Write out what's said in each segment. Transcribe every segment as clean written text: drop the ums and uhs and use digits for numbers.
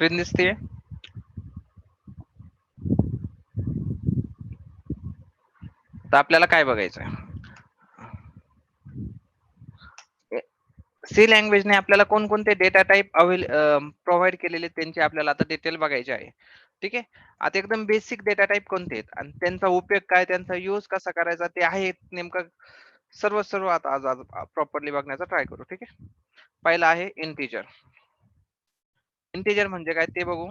Screen दिसते? तर आपल्याला काय बघायचं? सी लँग्वेजने आपल्याला कोणकोणते डेटा टाईप प्रोव्हाइड केलेले त्यांचे आपल्याला आता डिटेल बघायचे आहे. ठीक आहे. आता एकदम बेसिक डेटा टाईप कोणते आहेत आणि त्यांचा उपयोग काय, त्यांचा यूज कसा करायचा ते आहे नेमकं सर्व आता आज प्रॉपरली बघण्याचा ट्राय करू. ठीक आहे. पहिला आहे इंटिजर. इंटिजर म्हणजे काय ते बघू.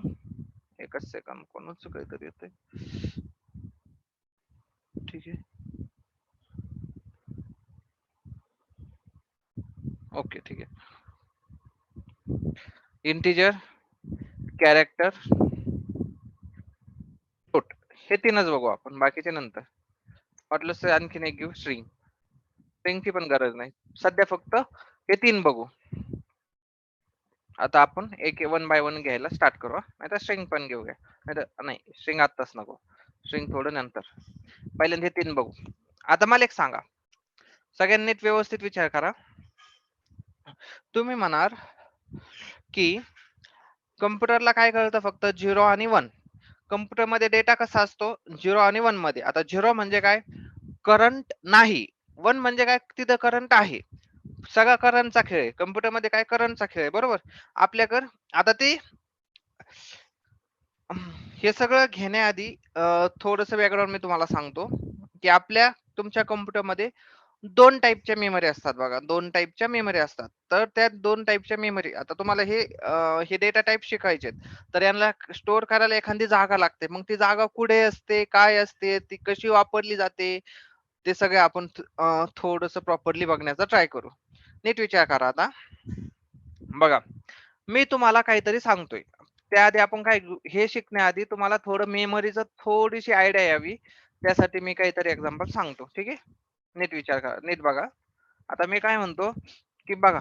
एकच सेकंद, कोणाचं काहीतरी येतंय. ठीक आहे. ओके, ठीक आहे. इंटिजर, कॅरेक्टर, फ्लोट हे तीनच बघू आपण, बाकीचे नंतर. वाटलं आणखीन एक घेऊ, स्ट्रिंग. स्ट्रिंगची पण गरज नाही सध्या, फक्त हे तीन बघू. आता आपण एक वन बाय वन घ्यायला स्टार्ट करू, नाही तर स्ट्रिंग पण घेऊया. नाही, स्ट्रिंग आत्ताच नको, स्ट्रिंग थोडं नंतर. पहिल्यांदा हे तीन बघू. आता मला एक सांगा, सगळ्यांनी व्यवस्थित विचार करा. तुम्ही म्हणाल की कम्प्युटरला काय कळतं फक्त 0 आणि 1. कम्प्युटरमध्ये डेटा कसा असतो 0 आणि 1 मध्ये. आता 0 म्हणजे काय, करंट नाही. 1 म्हणजे काय, तिथं करंट आहे. सगळा करंटचा खेळ आहे कम्प्युटरमध्ये. काय, करंटचा खेळ आहे, बरोबर. आपल्याकडे आता ते हे सगळं घेण्याआधी थोडस बॅकग्राऊंड मी तुम्हाला सांगतो की तुमच्या कम्प्युटरमध्ये दोन टाईपच्या मेमरी असतात बघा. दोन टाईपच्या मेमरी असतात. तर त्या दोन टाईपच्या मेमरी, आता तुम्हाला हे डेटा टाईप शिकायचे, तर यांना स्टोअर करायला एखादी जागा लागते. मग ती जागा कुठे असते, काय असते, ती कशी वापरली जाते, ते सगळे आपण थोडस प्रॉपरली बघण्याचा ट्राय करू. नीट विचार करा. आता बघा, मी तुम्हाला काहीतरी सांगतोय, त्याआधी आपण काय, हे शिकण्याआधी तुम्हाला थोडं मेमरीचं थोडीशी आयडिया यावी, त्यासाठी मी काहीतरी एक्झाम्पल सांगतो. ठीक आहे. नीट विचार करा, नीट बघा. आता मी काय म्हणतो की बघा,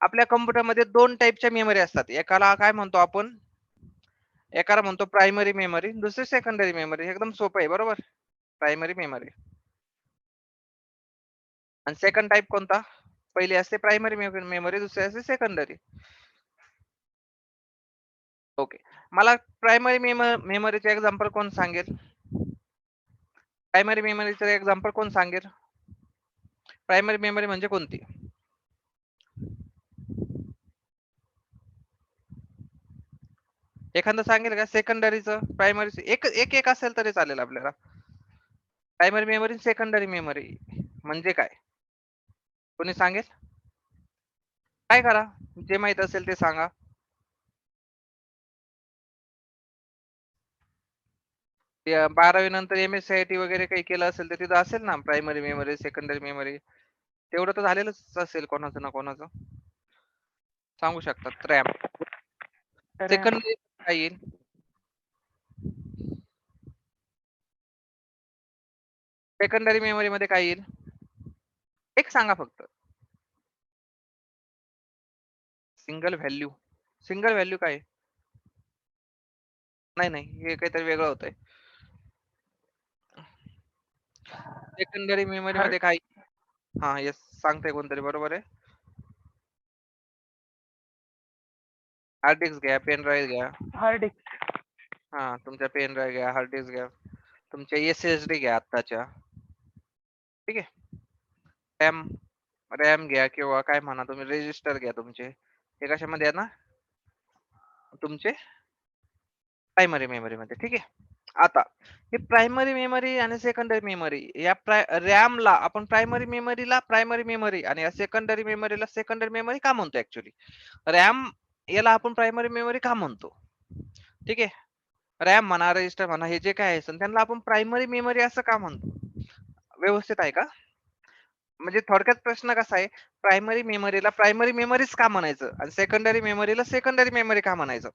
आपल्या कम्प्युटरमध्ये दोन टाईपच्या मेमरी असतात. एकाला काय म्हणतो आपण, एकाला म्हणतो प्रायमरी मेमरी, दुसरी सेकंडरी मेमरी. एकदम सोपं आहे, बरोबर. प्रायमरी मेमरी आणि सेकंड टाईप कोणता, पहिली असते प्रायमरी मेमरी, दुसरी असते सेकंडरी. ओके. मला प्रायमरी मेमरीचे एक्झाम्पल कोण सांगेल? प्रायमरी मेमरीचं एक्झाम्पल कोण सांगेल? प्रायमरी मेमरी म्हणजे कोणती? एखादं सांगेल का? सेकंडरीचं, प्रायमरी एक एक एक असेल तरी चालेल आपल्याला. प्रायमरी मेमरी, सेकंडरी मेमरी म्हणजे काय, कोणी सांगेल? काय करा, जे माहित असेल ते सांगा. ते 12वी नंतर MSCIT वगैरे काही केलं असेल तर तिथं असेल ना प्रायमरी मेमरी, सेकंडरी मेमरी. तेवढं तर झालेलंच असेल कोणाचं ना कोणाचं. सांगू शकतात. रॅम. सेकंडरी काय येईल? सेकंडरी मेमरी मध्ये काय येईल, एक सांगा फक्त. Single value. सिंगल व्हॅल्यू काय? नाही नाही, हे काहीतरी वेगळं होतंय. सेकंडरी मेमरी मध्ये काय? हा, येस, सांगताय कोणतरी, बरोबर आहे. हार्ड डिस्क घ्या, पेन ड्राईव्ह घ्या. Hard disk. हा, तुमच्या पेन ड्राईव्ह घ्या, हार्ड डिस्क घ्या, तुमच्या SSD घ्या आत्ताच्या. ठीक आहे. रॅम, रॅम घ्या किंवा काय म्हणा तुम्ही, रेजिस्टर घ्या तुमचे. हे कशामध्ये आहे ना, तुमचे प्रायमरी मेमरी मध्ये. ठीक आहे. आता हे प्रायमरी मेमरी आणि सेकंडरी मेमरी, या रॅमला आपण प्रायमरी मेमरीला प्रायमरी मेमरी आणि सेकंडरी मेमरीला सेकंडरी मेमरी का म्हणतो ऍक्च्युली? रॅम याला आपण प्रायमरी मेमरी का म्हणतो? ठीक आहे. रॅम म्हणा, रजिस्टर म्हणा, हे जे काय आहे त्यांना आपण प्रायमरी मेमरी असं का म्हणतो? व्यवस्थित आहे का? म्हणजे थोडक्यात प्रश्न कसा आहे, प्रायमरी मेमरीला प्रायमरी मेमरीच का म्हणायचं आणि सेकंडरी मेमरीला सेकंडरी मेमरी का म्हणायचं?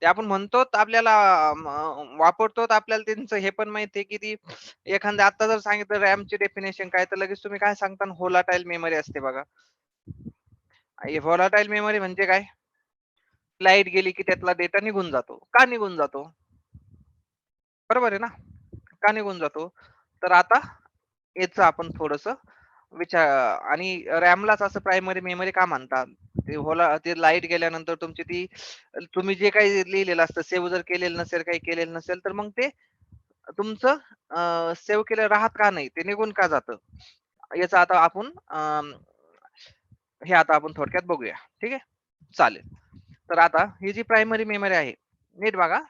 ते आपण म्हणतो, आपल्याला वापरतो, आपल्याला त्यांचं हे पण माहिती आहे की ती एखाद्या आता जर सांगितलं रॅमची डेफिनेशन काय, तर लगेच तुम्ही काय सांगता, व्होलाटाईल मेमरी असते बघा. व्होलाटाईल मेमरी म्हणजे काय? लाईट गेली की त्यातला डेटा निघून जातो. का निघून जातो? बरोबर आहे ना, का निघून जातो? तर आता याच आपण थोडस विचार आणि रॅमलाच असं प्रायमरी मेमरी का म्हणतात? ते लाईट गेल्यानंतर तुमची ती तुम्ही जे काही लिहिलेलं असतं सेव्ह जर केलेलं नसेल, काही केलेलं नसेल, तर मग ते तुमचं सेव्ह केलं राहत का नाही? ते निघून का जातं? याचं आता आपण हे आता आपण थोडक्यात बघूया. ठीक आहे? चालेल. तर आता ही जी प्रायमरी मेमरी आहे, नीट बघा.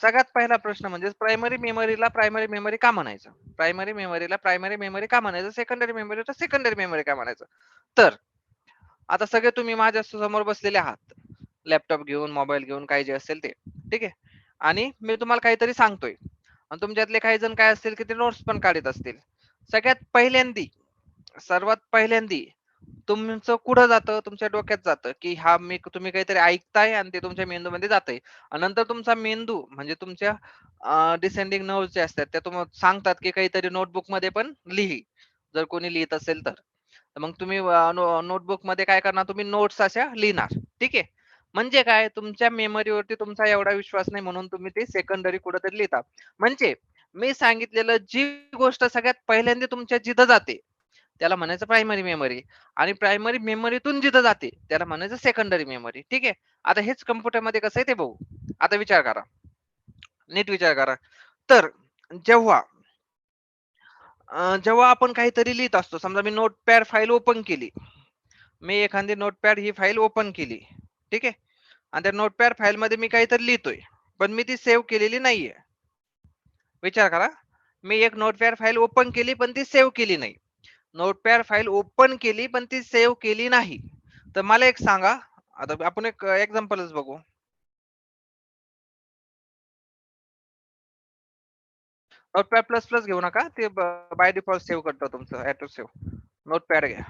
सगळ्यात पहिला प्रश्न म्हणजे प्रायमरी मेमरीला प्रायमरी मेमरी का म्हणायचं? प्रायमरी मेमरीला प्रायमरी मेमरी का म्हणायचं? सेकंडरी मेमरीला सेकंडरी मेमरी का म्हणायचं? तर आता सगळे तुम्ही माझ्या समोर बसलेले आहात. लॅपटॉप घेऊन, मोबाईल घेऊन काही जे असेल ते. ठीक आहे? आणि मी तुम्हाला काहीतरी सांगतोय आणि तुमच्यातले काही जण काय असतील की ते नोट्स पण काढत असतील. सगळ्यात पहिल्यांदी सर्वात पहिल्यांदी तुमचं कुठं जातं? तुमच्या डोक्यात जातं, की तुम्ही काहीतरी ऐकताय आणि ते तुमच्या मेंदूमध्ये जातंय. आणि नंतर तुमचा मेंदू म्हणजे तुमच्या डिसेंडिंग नर्व्हज जे असतात त्या तुम्हाला सांगतात, की काहीतरी नोटबुकमध्ये पण लिही. जर कोणी लिहित असेल तर. तर मग तुम्ही नोटबुकमध्ये काय करणार? तुम्ही नोट्स अशा लिहिणार. ठीक आहे? म्हणजे काय? तुमच्या मेमरीवरती तुमचा एवढा विश्वास नाही म्हणून तुम्ही ते सेकंडरी कुठेतरी लिहिता. म्हणजे मी सांगितलेलं जी गोष्ट सगळ्यात पहिल्यांदा तुमच्या जिथं जाते त्याला म्हणायचं प्रायमरी मेमरी आणि प्रायमरी मेमरीतून जिथं जाते त्याला म्हणायचं सेकंडरी मेमरी. ठीक आहे? आता हेच कम्प्युटरमध्ये कसं आहे ते बघू. आता विचार करा. नीट विचार करा. तर जेव्हा जेव्हा आपण काहीतरी लिहित असतो, समजा मी नोटपॅड फाईल ओपन केली. मी एखादी नोटपॅड ही फाईल ओपन केली. ठीक आहे? आणि त्या नोटपॅड फाईलमध्ये मी काहीतरी लिहितोय. पण मी ती सेव्ह केलेली नाहीये. विचार करा. मी एक नोटपॅड फाईल ओपन केली पण ती सेव्ह केली नाही. नोटपॅड फाईल ओपन केली पण ती सेव्ह केली नाही. तर मला एक सांगा, आता आपण एक एक्झाम्पलच बघू. नोटपॅड प्लस प्लस घेऊ नका. ते बाय डिफॉल्ट सेव्ह करतो तुमचं ऑटो सेव्ह. नोटपॅड घ्या.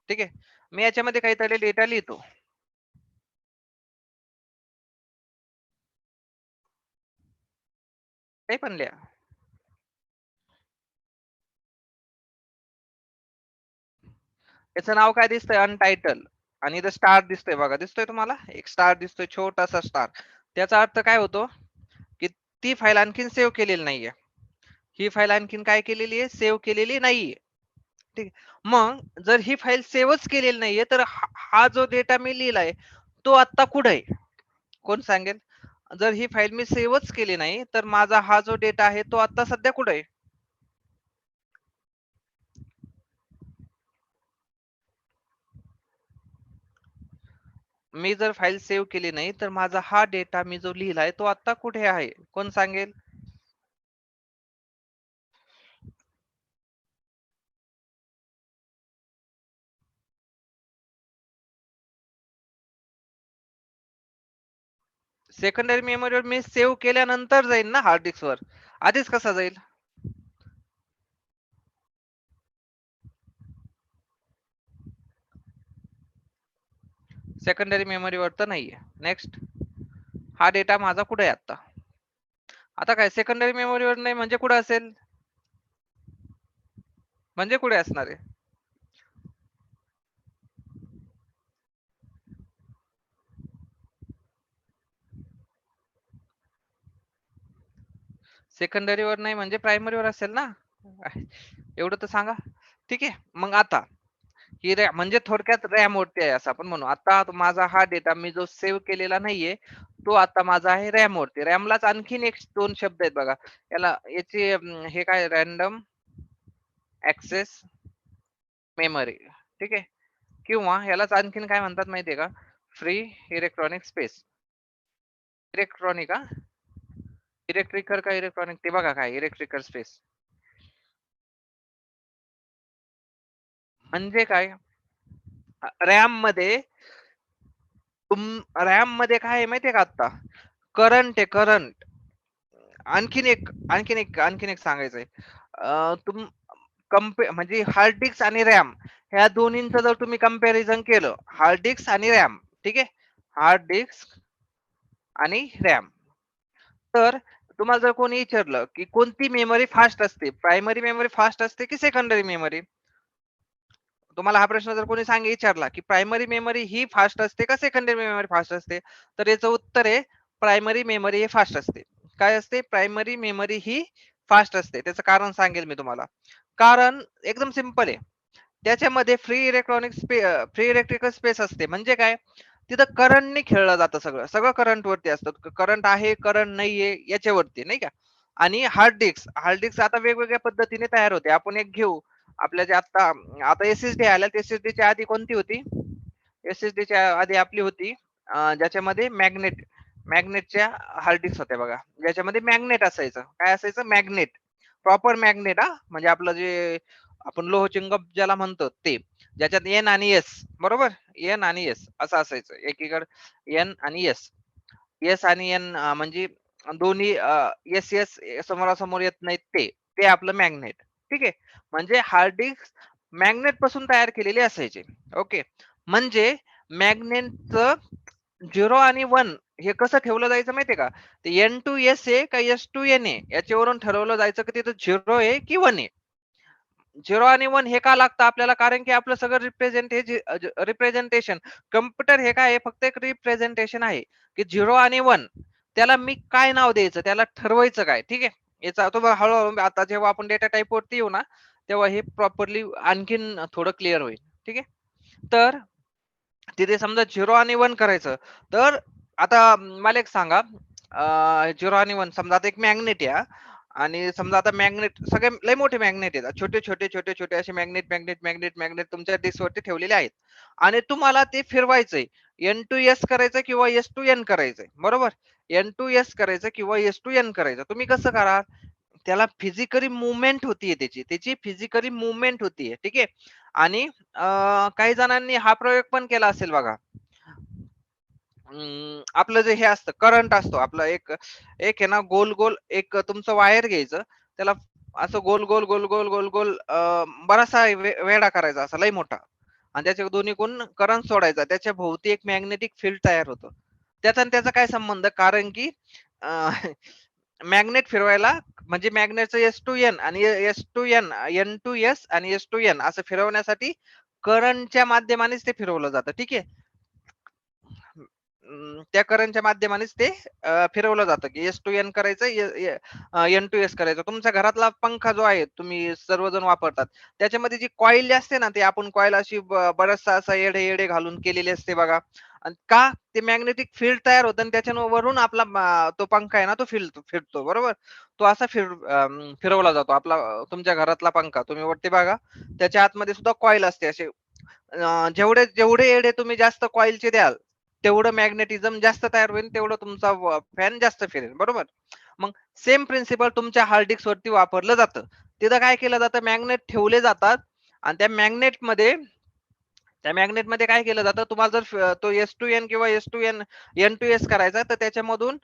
ठीक आहे. मी याच्यामध्ये काहीतरी डेटा लिहितो. काही पण लिहा. याचं नाव काय दिसतंय? अनटायटल. आणि इथं स्टार दिसतोय बघा. दिसतोय तुम्हाला? एक स्टार दिसतोय, छोटासा स्टार. त्याचा अर्थ काय होतो? की ती फाईल आणखीन सेव्ह केलेली नाहीये. ही फाईल आणखीन काय केलेली आहे? सेव्ह केलेली नाहीये. ठीक आहे. मग जर ही फाईल सेव्हच केलेली नाहीये, तर हा जो डेटा मी लिहिलाय, तो आता कुठे आहे? कोण सांगेल? जर ही फाईल मी सेव्हच केली नाही, तर माझा हा जो डेटा आहे, तो आता सध्या कुठे आहे? मी जर फाईल सेव्ह केली नाही, तर माझा हा डेटा मी जो लिहिलाय, तो आता कुठे आहे? कोण सांगेल? सेकंडरी मेमरीवर मी सेव्ह केल्यानंतर जाईल ना हार्ड डिस्कवर. आधीच कसा जाईल? सेकंडरी मेमरीवर तर नाहीये. नेक्स्ट. हा डेटा माझा कुठे आहे आता? आता काय सेकंडरी मेमरीवर नाही म्हणजे कुठे असेल? म्हणजे कुठे असणार आहे? सेकंडरीवर नाही म्हणजे प्रायमरीवर असेल ना? एवढं तर सांगा. ठीक आहे. मग आता ही रॅम म्हणजे थोडक्यात रॅम वरती आहे असं आपण म्हणू. आता माझा हा डेटा मी जो सेव्ह केलेला नाहीये, तो आता माझा आहे रॅम वरती. रॅमलाच आणखीन एक 2 शब्द आहेत बघा. याची हे काय रॅन्डम ॲक्सेस मेमरी. ठीक आहे. किंवा ह्यालाच आणखीन काय म्हणतात माहितीये का? Free electronic space. Electronic electrical का इलेक्ट्रॉनिक ते बघा काय इलेक्ट्रिकल स्पेस. म्हणजे काय? रॅम मध्ये रॅम मध्ये काय आहे माहितीये का आता? करंट आहे करंट. आणखीन एक सांगायचंय. तुम म्हणजे हार्ड डिस्क आणि रॅम ह्या दोन्हींचं जर तुम्ही कंपॅरिझन केलं, हार्ड डिस्क आणि रॅम, ठीक आहे? हार्ड डिस्क आणि रॅम. तर तुम्हाला जर कोणी विचारलं, की कोणती मेमरी फास्ट असते? प्रायमरी मेमरी फास्ट असते की सेकंडरी मेमरी? तुम्हाला हा प्रश्न जर कोणी विचारला, की प्रायमरी मेमरी ही फास्ट असते का सेकंडरी मेमरी फास्ट असते? तर याचं उत्तर आहे प्रायमरी मेमरी ही फास्ट असते. काय असते? प्रायमरी मेमरी ही फास्ट असते. त्याचं कारण सांगेल मी तुम्हाला. कारण एकदम सिंपल आहे. त्याच्यामध्ये फ्री इलेक्ट्रिकल स्पेस असते. म्हणजे काय, तिथं करंटने खेळलं जातं, सगळं सगळं करंट वरती असतं. करंट आहे, करंट नाहीये याच्यावरती, नाही का. आणि हार्ड डिस्क आता वेगवेगळ्या पद्धतीने तयार होते. आपण एक घेऊ, आपल्या जे आता आता एसएसडी आल्या, एसएसडीच्या आधी कोणती होती? एसएसडीच्या आधी आपली होती ज्याच्यामध्ये मॅग्नेटच्या हार्ड डिस्क होत्या बघा. ज्याच्यामध्ये मॅग्नेट असायचं. काय असायचं? मॅग्नेट. प्रॉपर मॅग्नेट, हा म्हणजे आपलं जे आपण लोहचुंबक ज्याला म्हणतो ते, ज्याच्यात एन आणि एस, बरोबर, एन आणि एस असं असायचं. एकीकडे एन आणि एस, एस आणि एन म्हणजे दोन्ही एस एस समोरासमोर येत नाहीत, ते ते आपलं मॅग्नेट. ठीक आहे. म्हणजे हार्ड डिस्क मॅग्नेट पासून तयार केलेले असायचे. ओके. म्हणजे मॅग्नेटचं 0 आणि 1 हे कसं ठेवलं जायचं माहितीये का? ते एन टू एस आहे का एस टू एन आहे याच्यावरून ठरवलं जायचं की तिथं 0 आहे की 1 आहे. 0 आणि 1 हे का लागतं आपल्याला? कारण की आपलं सगळं रिप्रेझेंटेशन, कम्प्युटर हे काय आहे? फक्त एक रिप्रेझेंटेशन आहे, की 0 आणि 1 त्याला मी काय नाव द्यायचं? त्याला ठरवायचं काय? ठीक आहे. याचा तो हळू आता जेव्हा आपण डेटा टाइप वरती येऊ ना, तेव्हा हे प्रॉपरली आणखीन थोडं क्लिअर होईल. ठीक आहे. तर तिथे समजा 0 आणि 1 करायचं. तर आता मला एक सांगा, 0 आणि 1 समजा आता एक मॅग्नेट आहे आणि समजा आता मॅग्नेट सगळे लय मोठे मॅग्नेट आहेत. छोटे असे मॅग्नेट तुमच्या डिस्कवरती ठेवलेले आहेत आणि तुम्हाला ते फिरवायचंय. एन टू एस करायचं किंवा एस टू एन करायचंय, बरोबर? एन टू एस करायचं किंवा एस टू एन करायचं. तुम्ही कसं करा? त्याला फिजिकली मुवमेंट होतीये, त्याची फिजिकली मुवमेंट होतीये. ठीक आहे. आणि काही जणांनी हा प्रयोग पण केला असेल बघा. आपलं जे हे असतं, करंट असतो आपला एक एक आहे ना, गोल गोल एक तुमचं वायर घ्यायचं, त्याला असं गोल गोल गोल गोल गोल गोल बराचसा वेढा करायचा असा लय मोठा, आणि त्याच्या दोन्ही कोण करंट सोडायचा, त्याच्या भोवती एक मॅग्नेटिक फील्ड तयार होतं. त्याचा आणि त्याचा काय संबंध? कारण की मॅग्नेट फिरवायला, म्हणजे मॅग्नेटचं एस टू एन आणि S to N, N to S आणि एस टू एन असं फिरवण्यासाठी करंटच्या माध्यमानेच ते फिरवलं जातं. ठीक आहे. त्या करंटच्या माध्यमानेच ते फिरवलं जातं, की एस टू एन करायचं, एन टू एस करायचं. तुमच्या घरातला पंखा जो आहे तुम्ही सर्वजण वापरतात, त्याच्यामध्ये जी कॉईल असते ना, ती आपण कॉईल अशी बराचसा असा येडे येडे घालून केलेली असते बघा. आणि का ते मॅग्नेटिक फील्ड तयार होतं आणि त्याच्यावरून आपला तो पंखा आहे ना, तो फिरतो, बरोबर. तो असा फिरवला जातो आपला तुमच्या घरातला पंखा तुम्ही वरती बघा, त्याच्या आतमध्ये सुद्धा कॉईल असते. असे जेवढे जेवढे एडे तुम्ही जास्त कॉईलचे द्याल, तेवढं मॅग्नेटिझम जास्त तयार होईल, तेवढं तुमचा फॅन जास्त फिरेल, बरोबर. मग सेम प्रिन्सिपल तुमच्या हार्ड डिस्क वरती वापरलं जातं. तिथं काय केलं जातं? मॅग्नेट ठेवले जातात आणि त्या मॅग्नेटमध्ये काय केलं जातं? तुम्हाला जर तो एस टू एन किंवा S to N, N to S करायचा, तर त्याच्यामधून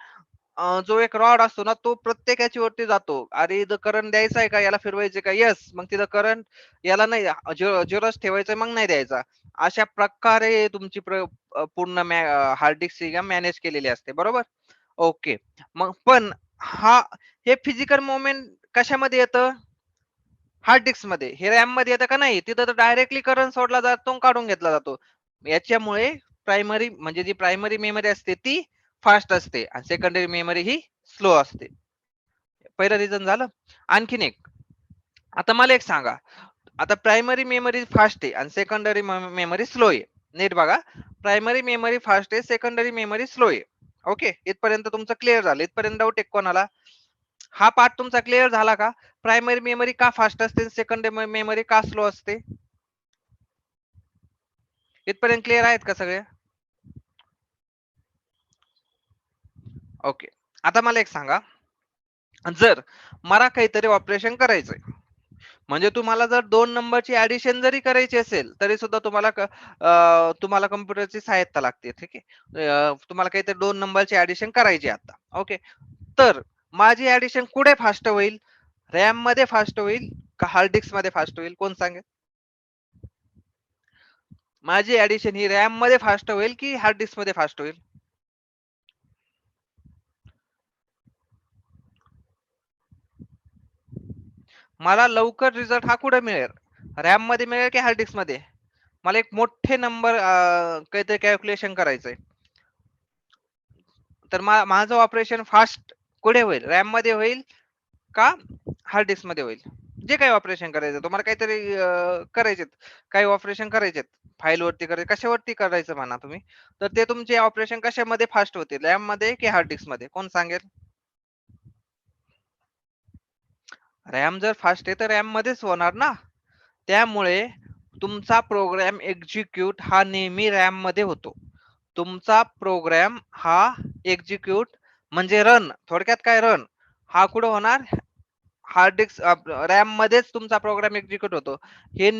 जो एक रॉड असतो ना, तो प्रत्येक याच्यावरती जातो. अरे इथं करंट द्यायचा आहे का, याला फिरवायचे का? येस. मग तिथं करंट याला नाही, झिरोच ठेवायचं, मग नाही द्यायचा. अशा प्रकारे तुमची पूर्ण हार्ड डिस्क मॅनेज केलेली असते, बरोबर. ओके. मग पण हा हे फिजिकल मुवमेंट कशामध्ये येतं? हार्ड डिस्क मध्ये. हे रॅम मध्ये येतं का? नाही. तिथं तर डायरेक्टली करंट सोडला जातो आणि काढून घेतला जातो. याच्यामुळे प्रायमरी म्हणजे जी प्रायमरी मेमरी असते ती फास्ट असते आणि सेकंडरी मेमरी ही स्लो असते. पहिलं रिझन झालं. आणखीन एक, आता मला एक सांगा, आता प्रायमरी मेमरी फास्ट आहे आणि सेकंडरी मेमरी स्लो आहे. नीट बघा. प्रायमरी मेमरी फास्ट आहे, सेकंडरी मेमरी स्लो आहे. ओके. इथपर्यंत तुमचं क्लिअर झालं? इथपर्यंत डाऊट आहे कोणाला? हा पार्ट तुमचा क्लिअर झाला का? प्रायमरी मेमरी का फास्ट असते, सेकंडरी मेमरी का स्लो असते? इथपर्यंत क्लिअर आहेत का सगळे? ओके. आता मला एक सांगा, जर मला काहीतरी ऑपरेशन करायचंय, म्हणजे तुम्हाला जर 2 नंबरची ऍडिशन जरी करायची असेल, तरी सुद्धा तुम्हाला कॉम्प्युटरची सहायता लागते. ठीक आहे. तुम्हाला काहीतरी 2 नंबरची ऍडिशन करायची आहे आता. ओके. तर माझी ऍडिशन कुठे फास्ट होईल? रॅम मध्ये फास्ट होईल का हार्ड डिस्क मध्ये फास्ट होईल? कोण सांगेल? माझी ऍडिशन ही रॅम मध्ये फास्ट होईल की हार्ड डिस्क मध्ये फास्ट होईल? मला लवकर रिझल्ट हा कुठे मिळेल? रॅम मध्ये मिळेल की हार्ड डिस्क मध्ये? मला एक मोठे नंबर काहीतरी कॅल्क्युलेशन करायचंय, तर माझं ऑपरेशन फास्ट कुठे होईल? रॅम मध्ये होईल का हार्ड डिस्क मध्ये होईल? जे काही ऑपरेशन करायचं तुम्हाला काहीतरी करायचे काही ऑपरेशन करायचे फाईल वरती करायचे कशावरती करायचं म्हणा तुम्ही तर ते तुमचे ऑपरेशन कशामध्ये फास्ट होतील रॅम मध्ये की हार्ड डिस्क मध्ये कोण सांगेल रॅम जर फास्ट आहे तर रॅम मध्येच होणार ना त्यामुळे तुमचा प्रोग्राम एक्झिक्यूट हा नेहमी रॅम मध्ये होतो तुमचा प्रोग्राम हा एक्झिक्यूट म्हणजे रन थोडक्यात काय रन हा कुठं होणार हार्ड डिस्क रॅम मध्येच तुमचा प्रोग्राम एक्झिक्यूट होतो हे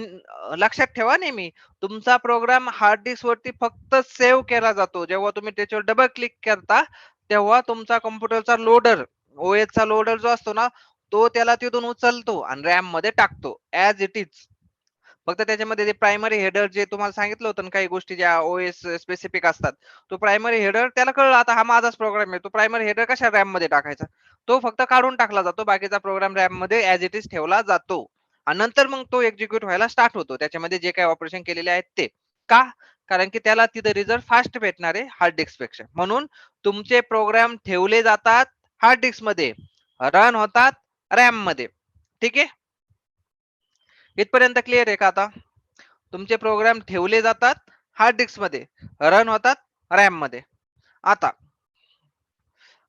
लक्षात ठेवा नेहमी तुमचा प्रोग्राम हार्ड डिस्क वरती फक्त सेव्ह केला जातो जेव्हा तुम्ही त्याच्यावर डबल क्लिक करता तेव्हा तुमचा कम्प्युटरचा लोडर ओएस चा लोडर जो असतो ना तो त्याला तिथून उचलतो आणि रॅम मध्ये टाकतो ऍज इट इज फक्त त्याच्यामध्ये ते प्रायमरी हेडर जे तुम्हाला सांगितलं होतं ना काही गोष्टी ज्या ओएस स्पेसिफिक असतात तो प्रायमरी हेडर त्याला कळलं आता हा माझाच प्रोग्राम आहे तो प्रायमरी हेडर कशा रॅम मध्ये टाकायचा तो फक्त काढून टाकला जातो बाकीचा प्रोग्राम रॅम मध्ये ऍज इट इज ठेवला जातो आणि नंतर मग तो एक्झिक्यूट व्हायला स्टार्ट होतो त्याच्यामध्ये जे काही ऑपरेशन केलेले आहेत ते का कारण की त्याला तिथे रिझल्ट फास्ट भेटणार आहे हार्ड डिस्क पेक्षा म्हणून तुमचे प्रोग्राम ठेवले जातात हार्ड डिस्क मध्ये रन होतात रॅम मध्ये ठीक आहे इथपर्यंत क्लिअर आहे का आता तुमचे प्रोग्राम ठेवले जातात हार्ड डिस्क मध्ये रन होतात रॅम मध्ये आता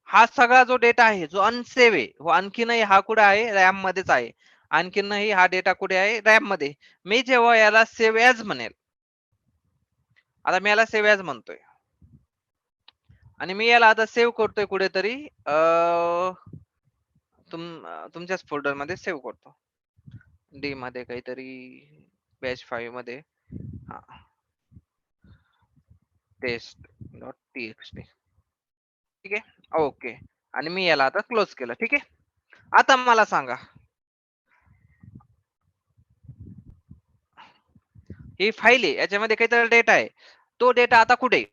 हा सगळा जो डेटा आहे जो अनसेव्ह आहे हो आणखीनही हा कुठे आहे रॅम मध्येच आहे आणखीनही हा डेटा कुठे आहे रॅम मध्ये मी जेव्हा याला सेव्ह ॲज म्हणेल आता मी याला सेव्ह ॲज म्हणतोय आणि मी याला आता सेव्ह करतोय कुठेतरी तुमच्याच फोल्डर मध्ये सेव्ह करतो डी मध्ये काहीतरी बॅच 5 मध्ये हा टेस्ट डॉट टीएक्सटी ठीक आहे ओके आणि मी याला आता क्लोज केलं ठीक आहे आता मला सांगा ही फाईल आहे याच्यामध्ये काहीतरी डेटा आहे तो डेटा आता कुठे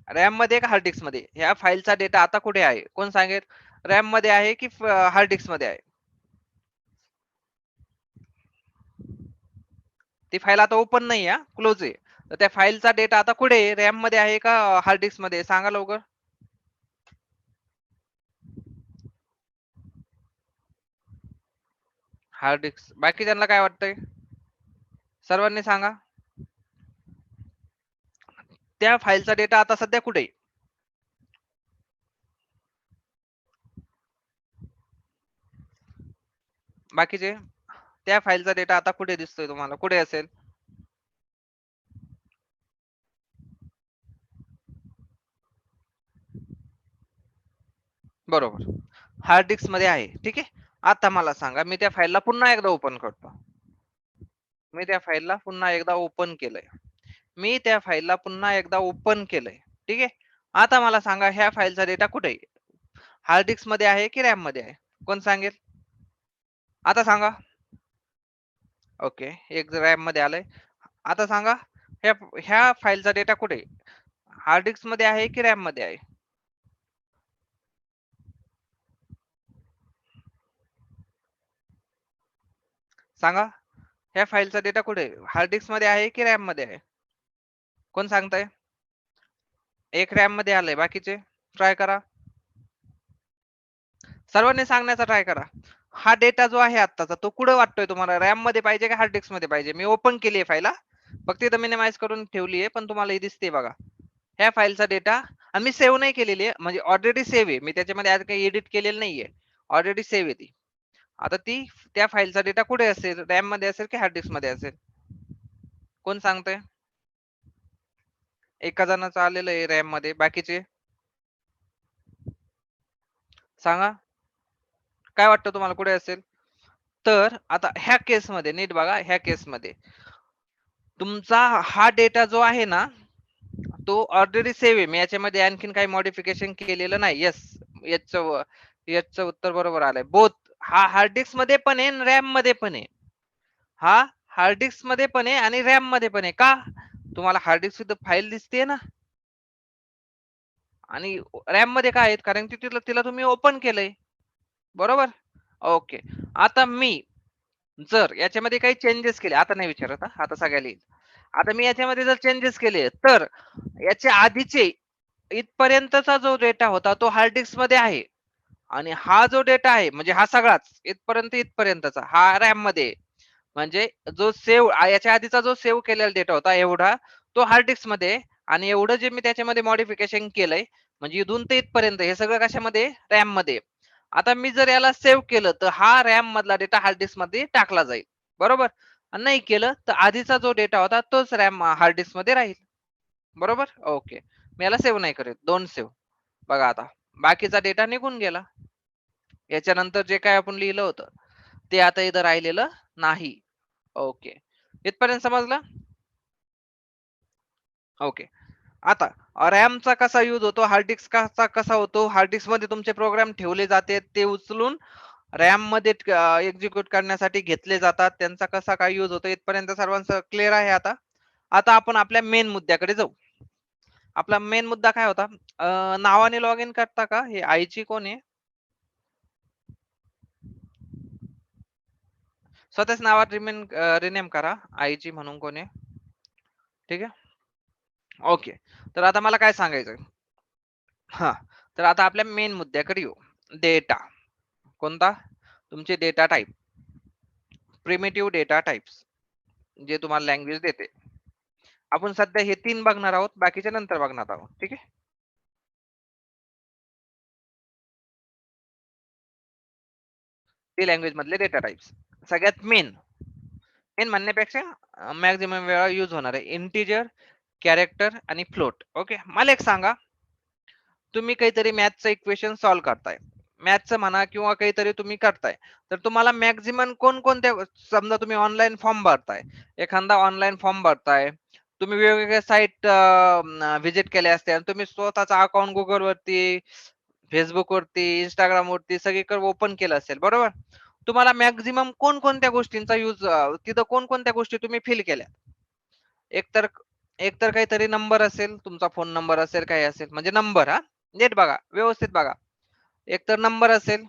रॅम मध्ये का हार्ड डिस्क मध्ये ह्या फाईलचा डेटा आता कुठे आहे कोण सांगेल रॅम मध्ये आहे की हार्ड डिस्क मध्ये आहे ती फाईल आता ओपन नाही आहे क्लोज आहे तर त्या फाईलचा डेटा आता कुठे आहे रॅम मध्ये आहे का हार्ड डिस्क मध्ये सांगा लवकर हार्ड डिस्क बाकी त्यांना काय वाटतंय सर्वांनी सांगा त्या फाईलचा डेटा आता सध्या कुठे आहे बाकीचे त्या फाईलचा डेटा आता कुठे दिसतोय तुम्हाला कुठे असेल बरोबर हार्ड डिस्क मध्ये आहे ठीक आहे आता मला सांगा मी त्या फाईलला पुन्हा एकदा ओपन करतो मी त्या फाईलला पुन्हा एकदा ओपन केलंय मी त्या फाईलला पुन्हा एकदा ओपन केलंय ठीक आहे आता मला सांगा ह्या फाईलचा डेटा कुठे आहे हार्ड डिस्क मध्ये आहे की रॅम मध्ये आहे कोण सांगेल आता सांगा ओके एक रॅम मध्ये आलंय आता सांगा ह्या ह्या फाईलचा डेटा कुठे हार्ड डिस्क मध्ये आहे की रॅम मध्ये आहे सांगा ह्या फाईलचा डेटा कुठे हार्ड डिस्क मध्ये आहे की रॅम मध्ये आहे कोण सांगताय एक रॅम मध्ये आलंय बाकीचे ट्राय करा सर्वांनी सांगण्याचा ट्राय करा हा डेटा जो आहे आत्ताचा तो कुठे वाटतोय तुम्हाला रॅम मध्ये पाहिजे का हार्ड डिस्क मध्ये पाहिजे मी ओपन केली आहे फाईल फक्त इथं मिनिमाइज करून ठेवली आहे पण तुम्हाला ही दिसते बघा ह्या फाईलचा डेटा आणि मी सेव्ह नाही केलेली आहे म्हणजे ऑलरेडी सेव्ह आहे मी त्याच्यामध्ये आज काही एडिट केलेलं नाहीये ऑलरेडी सेव्ह आहे ती आता ती त्या फाईलचा डेटा कुठे असेल रॅम मध्ये असेल की हार्ड डिस्क मध्ये असेल कोण सांगतंय एका जणाचं आलेलं आहे रॅम मध्ये बाकीचे सांगा काय वाटतं तुम्हाला कुठे असेल तर आता ह्या केसमध्ये नीट बघा ह्या केसमध्ये तुमचा हा डेटा जो आहे ना तो ऑलरेडी सेव्ह आहे मी याच्यामध्ये आणखीन काही मॉडिफिकेशन केलेलं नाही येस याचं याचं उत्तर बरोबर आलंय बोथ हा हार्ड डिस्क मध्ये पण आहे रॅम मध्ये पण आहे हा हार्ड डिस्क मध्ये पण आहे आणि रॅम मध्ये पण आहे का तुम्हाला हार्ड डिस्क फाईल दिसते ना आणि रॅम मध्ये काय आहेत कारण की तिला तिला तुम्ही ओपन केलंय बरोबर ओके आता मी जर याच्यामध्ये काही चेंजेस केले आता नाही विचारत आता सगळ्याला येईल आता मी याच्यामध्ये जर चेंजेस केले तर याच्या आधीचे इथपर्यंतचा जो डेटा होता तो हार्ड डिस्क मध्ये आहे आणि हा जो डेटा आहे म्हणजे हा सगळाच इथपर्यंतचा हा रॅम मध्ये, म्हणजे जो सेव्ह याच्या आधीचा जो सेव्ह केलेला डेटा होता एवढा तो हार्ड डिस्क मध्ये, आणि एवढं जे मी त्याच्यामध्ये मॉडिफिकेशन केलंय म्हणजे इथून ते इथपर्यंत हे सगळं कशामध्ये, रॅम मध्ये. आता मी जर याला सेव्ह केलं तर हा रॅम मधला डेटा हार्ड डिस्क मध्ये टाकला जाईल, बरोबर. आणि नाही केलं तर आधीचा जो डेटा होता तोच रॅम हार्ड डिस्क मध्ये राहील, बरोबर. ओके, मी याला सेव्ह नाही करत, डोंट सेव्ह. बघा आता बाकीचा डेटा निघून गेला. याच्यानंतर जे काय आपण लिहिलं होतं ते आता इथं राहिलेलं नाही. ओके, इथपर्यंत समजलं. ओके, आता रॅमचा कसा यूज होतो, हार्ड डिस्कचा कसा होतो, हार्ड डिस्क मध्ये तुमचे प्रोग्राम ठेवले जाते, ते उचलून रॅम मध्ये एक्झिक्यूट करण्यासाठी घेतले जातात, त्यांचा कसा काय यूज होतो, इथपर्यंत सर्वांचं क्लिअर आहे. आता आता आपण आपल्या मेन मुद्द्याकडे जाऊ. आपला मेन मुद्दा काय होता, नावाने लॉग इन करता का, हे आईची कोण आहे, स्वतःच नावात रिनेम करा, आईची म्हणून कोण आहे, ठीक आहे. ओके, तर आता मला काय सांगायचं, हा, तर आता आपल्या मेन मुद्द्याकडे येऊ. डेटा कोणता, तुमचे data type, primitive data types जे तुम्हाला लँग्वेज देते. आपण सध्या हे 3 बघणार आहोत, बाकीच्या नंतर बघणार आहोत, ठीक आहे. ते लँग्वेज मधले डेटा टाइप्स. सगळ्यात मेन मेन म्हणण्यापेक्षा मॅक्झिमम वेळा यूज होणार आहे इंटिजर, कॅरेक्टर आणि फ्लोट. ओके, मला एक सांगा, तुम्ही काहीतरी मॅथचं इक्वेशन सॉल्व्ह करताय, मॅथचं म्हणा किंवा काहीतरी तुम्ही करताय, तर तुम्हाला मॅक्झिमम कोणकोणत्या, समजा तुम्ही ऑनलाईन फॉर्म भरताय, एखादा ऑनलाईन फॉर्म भरताय, तुम्ही वेगवेगळ्या साईट व्हिजिट केल्या असत्या, तुम्ही स्वतःचा अकाउंट गुगल वरती, फेसबुक वरती, इंस्टाग्राम वरती सगळीकडे ओपन केलं असेल, बरोबर. तुम्हाला मॅक्झिमम कोणकोणत्या गोष्टींचा यूज, तिथं कोणकोणत्या गोष्टी तुम्ही फिल केल्या, एकतर एकतर काहीतरी नंबर असेल, तुमचा फोन नंबर असेल, काही असेल, म्हणजे नंबर, हा नीट बघा, व्यवस्थित बघा. एकतर नंबर असेल,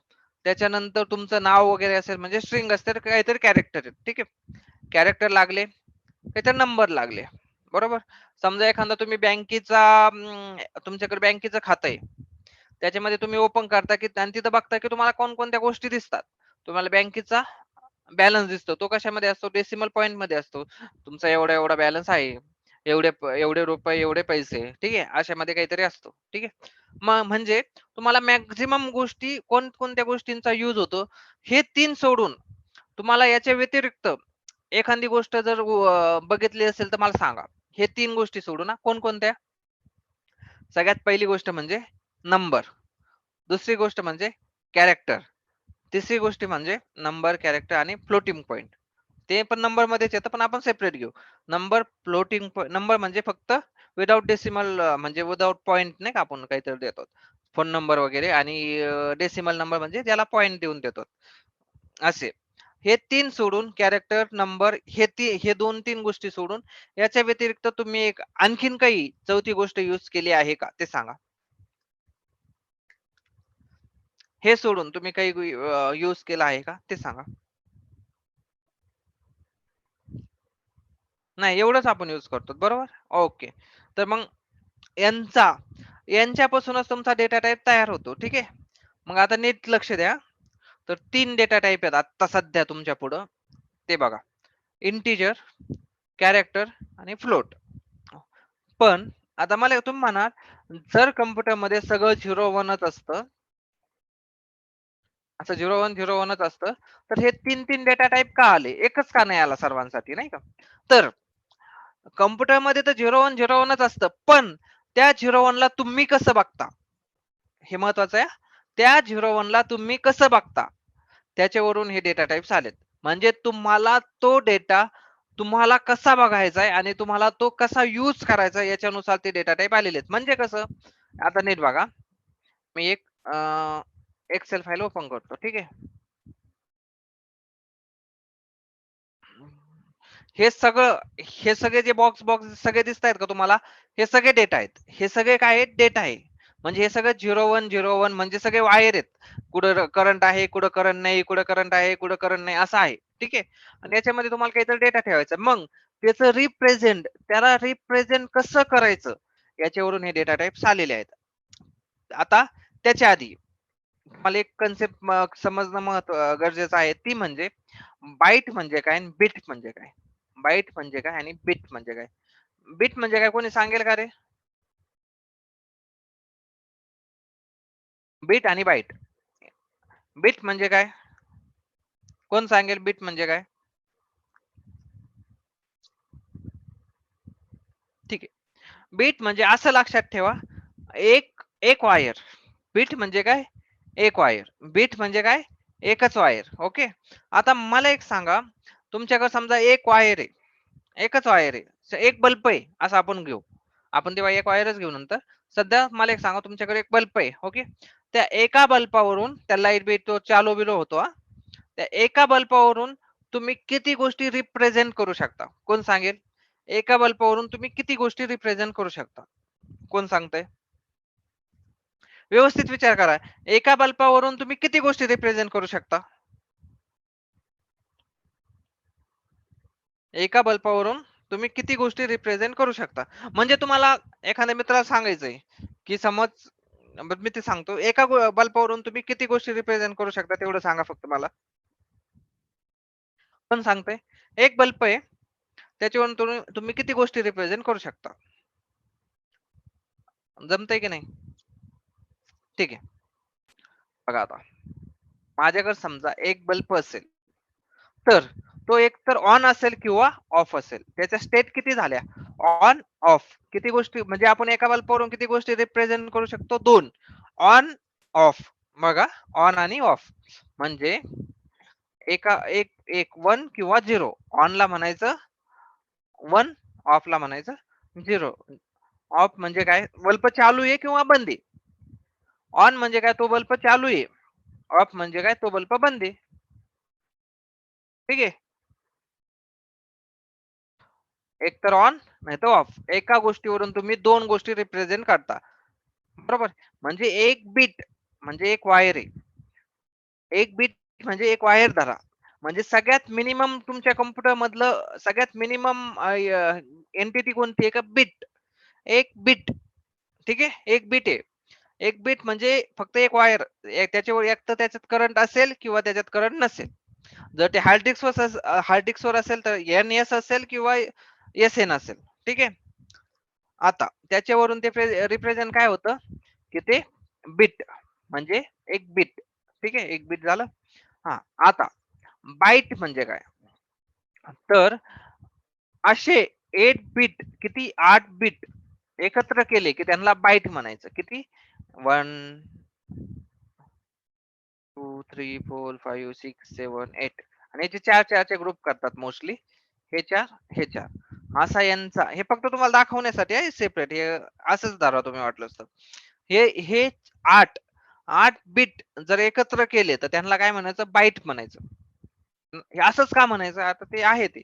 त्याच्यानंतर तुमचं नाव वगैरे असेल, म्हणजे स्ट्रिंग असते, काहीतरी कॅरेक्टर, ठीक आहे, कॅरेक्टर लागले, काहीतरी नंबर लागले, बरोबर. समजा एखादा तुम्ही बँकेचा, तुमच्याकडे बँकेचं खातं आहे, त्याच्यामध्ये तुम्ही ओपन करता की, आणि तिथं बघता की तुम्हाला कोणकोणत्या गोष्टी दिसतात. तुम्हाला बँकेचा बॅलन्स दिसतो, तो कशामध्ये असतो, डेसिमल पॉईंट मध्ये असतो, तुमचा एवढा एवढा बॅलन्स आहे, एवढे रुपये एवढे पैसे, ठीक आहे, अशामध्ये काहीतरी असतो, ठीक आहे. मग म्हणजे तुम्हाला मॅक्झिमम गोष्टी कोणकोणत्या गोष्टींचा यूज होतो, हे 3 सोडून तुम्हाला याच्या व्यतिरिक्त एखादी गोष्ट जर बघितली असेल तर मला सांगा. हे 3 गोष्टी सोडून कोणकोणत्या. सगळ्यात पहिली गोष्ट म्हणजे नंबर, दुसरी गोष्ट म्हणजे कॅरेक्टर, तिसरी गोष्ट म्हणजे नंबर, कॅरेक्टर आणि फ्लोटिंग पॉइंट. ते पण नंबर मध्येच येतं, पण आपण सेपरेट घेऊ. नंबर, फ्लोटिंग नंबर म्हणजे फक्त विदाउट डेसिमल, म्हणजे विदाउट पॉइंट नाही का, आपण काहीतरी देतो फोन नंबर वगैरे, आणि डेसिमल नंबर म्हणजे ज्याला पॉइंट देऊन देतो असे. हे 3 सोडून, कॅरेक्टर, नंबर, हे 2-3 गोष्टी सोडून याच्या व्यतिरिक्त तुम्ही एक आणखीन काही चौथी गोष्ट यूज केली आहे का, ते सांगा. हे सोडून तुम्ही काही यूज केला आहे का, ते सांगा. नाही, एवढंच आपण यूज करतो, बरोबर. ओके, तर मग यांचा यांच्यापासूनच तुमचा डेटा टाइप तयार होतो, ठीक आहे. मग आता नीट लक्ष द्या. तर 3 डेटा टाइप आहेत आता सध्या तुमच्या पुढं, ते बघा. इंटिजर, कॅरेक्टर आणि फ्लोट. पण आता मला तुम्ही म्हणा, जर कम्प्युटर मध्ये सगळं 0-1च असतं, असं 0-1-0-1च असतं, तर हे 3-3 डेटा टाइप का आले, एकच का नाही आला सर्वांसाठी, नाही का. तर कम्प्युटर मध्ये तर 0-1-0-1च असतं, पण त्या 0-1 ला तुम्ही कसं बघता, हे महत्वाचं आहे. त्या 0-1 ला तुम्ही कसं बघता, त्याच्यावरून हे डेटा टाइप्स आलेत. म्हणजे तुम्हाला तो डेटा तुम्हाला कसा बघायचा आहे आणि तुम्हाला तो कसा यूज करायचा आहे, याच्यानुसार ते डेटा टाइप आलेले आहेत. म्हणजे कसं, आता नीट बघा, मी एक एक्सेल फाईल ओपन करतो, ठीक आहे. हे सगळं, हे सगळे जे बॉक्स बॉक्स सगळे दिसत आहेत का तुम्हाला, हे सगळे डेटा आहेत, हे सगळे काय आहेत, डेटा आहे. म्हणजे हे सगळं 0-1-0-1 म्हणजे सगळे वायर आहेत, कुठं करंट आहे, कुठं करंट नाही, कुठं करंट आहे, कुठं करंट नाही, असं आहे, ठीक आहे. आणि याच्यामध्ये तुम्हाला काहीतरी डेटा ठेवायचा, मग त्याचं रिप्रेझेंट, त्याला रिप्रेझेंट कसं करायचं, याच्यावरून हे डेटा टाइप्स आलेले आहेत. आता त्याच्या आधी मला एक कन्सेप्ट समजणं गरजेचं आहे, ती म्हणजे बाईट म्हणजे काय आणि बिट म्हणजे काय. बाईट म्हणजे काय आणि बिट म्हणजे काय. बिट म्हणजे काय कोणी सांगेल का रे? बिट आणि बाईट. बिट म्हणजे काय? कोण सांगेल बिट म्हणजे काय? ठीक आहे. बीट म्हणजे असं लक्षात ठेवा, एक एक वायर. बीट म्हणजे काय? एक वायर. बीट म्हणजे काय? एकच वायर. ओके. आता मला एक सांगा, तुमच्याकडे समजा एक वायर आहे, एकच वायर आहे, एक बल्ब आहे असं आपण घेऊ. आपण तेव्हा एक वायरच घेऊ नंतर. सध्या मला एक सांगा, तुमच्याकडे एक बल्ब आहे. ओके. त्या एका बल्बावरून त्या लाईट बीट तो चालू बिलो होतो हा. त्या एका बल्बावरून तुम्ही किती गोष्टी रिप्रेझेंट करू शकता? कोण सांगेल? एका बल्बावरून तुम्ही किती गोष्टी रिप्रेझेंट करू शकता? कोण सांगतंय? व्यवस्थित विचार करा. एका बल्बावरून तुम्ही किती गोष्टी रिप्रेझेंट करू शकता? एका बल्बावरून तुम्ही किती गोष्टी रिप्रेझेंट करू शकता? म्हणजे तुम्हाला एखाद्या मित्राला सांगायचंय, की समज मी ते सांगतो. एका बल्बावरून तुम्ही किती गोष्टी रिप्रेझेंट करू शकता तेवढं सांगा फक्त मला. कोण सांगतंय? एक बल्ब आहे. त्याच्यावरून तुम्ही किती गोष्टी रिप्रेझेंट करू शकता? जमतंय की नाही? ठीक आहे. बघा आता. माझ्याकडे समजा एक बल्ब असेल, तर तो एकतर ऑन असेल किंवा ऑफ असेल. त्याच्या स्टेट किती झाल्या? On, of. किती गोष्टी म्हणजे आपण एका बल्बवरून किती गोष्टी रिप्रेझेंट करू शकतो? 2. On, of. बघा, ऑन आणि ऑफ. म्हणजे एक एक 1 किंवा 0. ऑनला म्हणायचं 1, ऑफला म्हणायचं 0. ऑफ म्हणजे काय? बल्ब चालू आहे किंवा बंद आहे. ऑन म्हणजे काय? तो बल्ब चालू आहे. ऑफ म्हणजे काय? तो बल्ब बंद आहे. ठीक आहे. एक तर ऑन नाही तर ऑफ. एका गोष्टीवरून तुम्ही 2 गोष्टी रिप्रेझेंट करता. बरोबर. म्हणजे एक बिट म्हणजे एक वायर आहे. एक बिट म्हणजे एक वायर धरा. म्हणजे सगळ्यात मिनिमम तुमच्या कॉम्प्युटर मधलं सगळ्यात मिनिमम एंटिटी कोणती आहे? का बिट. एक बिट. ठीक आहे. एक बिट आहे. एक बिट म्हणजे फक्त एक वायर. त्याच्यावर एक तर त्याच्यात करंट असेल किंवा त्याच्यात करंट नसेल. जर ते हार्ड डिस्कवर असेल तर एन-एस असेल किंवा एस-एन असेल. ठीक आहे. आता त्याच्यावरून ते रिप्रेझेंट काय होतं, की ते बिट म्हणजे एक बिट. ठीक आहे. एक बिट झालं. हां. आता बाईट म्हणजे काय? तर असे 8 बिट किती 8 बिट एकत्र केले, की त्यांना बाईट म्हणायचं. किती? 1, 2, 3, 4, 5, 6, 7, 8 आणि याचे 4 चे ग्रुप करतात मोस्टली. हे 4, हे 4. असा यांचा हे फक्त तुम्हाला दाखवण्यासाठी आहे सेपरेट. हे असंच धरा तुम्ही वाटलंच तर. हे 8 बिट जर एकत्र केले तर त्यांना काय म्हणायचं? बाईट म्हणायचं. हे असंच का म्हणायचं? आता ते आहे ते.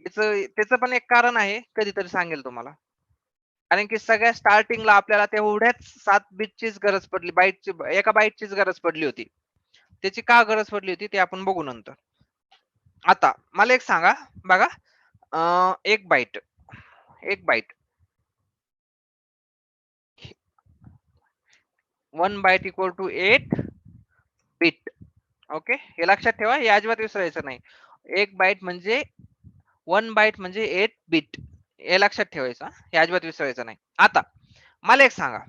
त्याचं पण एक कारण आहे. कधीतरी सांगेल तुम्हाला. कारण की सगळ्या स्टार्टिंगला आपल्याला तेवढ्याच 7 बिटचीच गरज पडली. एका बाईटचीच गरज पडली होती. त्याची का गरज पडली होती ते आपण बघू नंतर. आता मला एक सांगा बघा, एक बाईट, एक byte 1 byte equal to 8 bit. Okay. हे लक्षात ठेवा. हे अजिबात विसरायचं नाही. एक बाईट म्हणजे 1 बाईट म्हणजे 8 बिट. हे लक्षात ठेवायचं. हे अजिबात विसरायचं नाही. आता मला एक सांगा,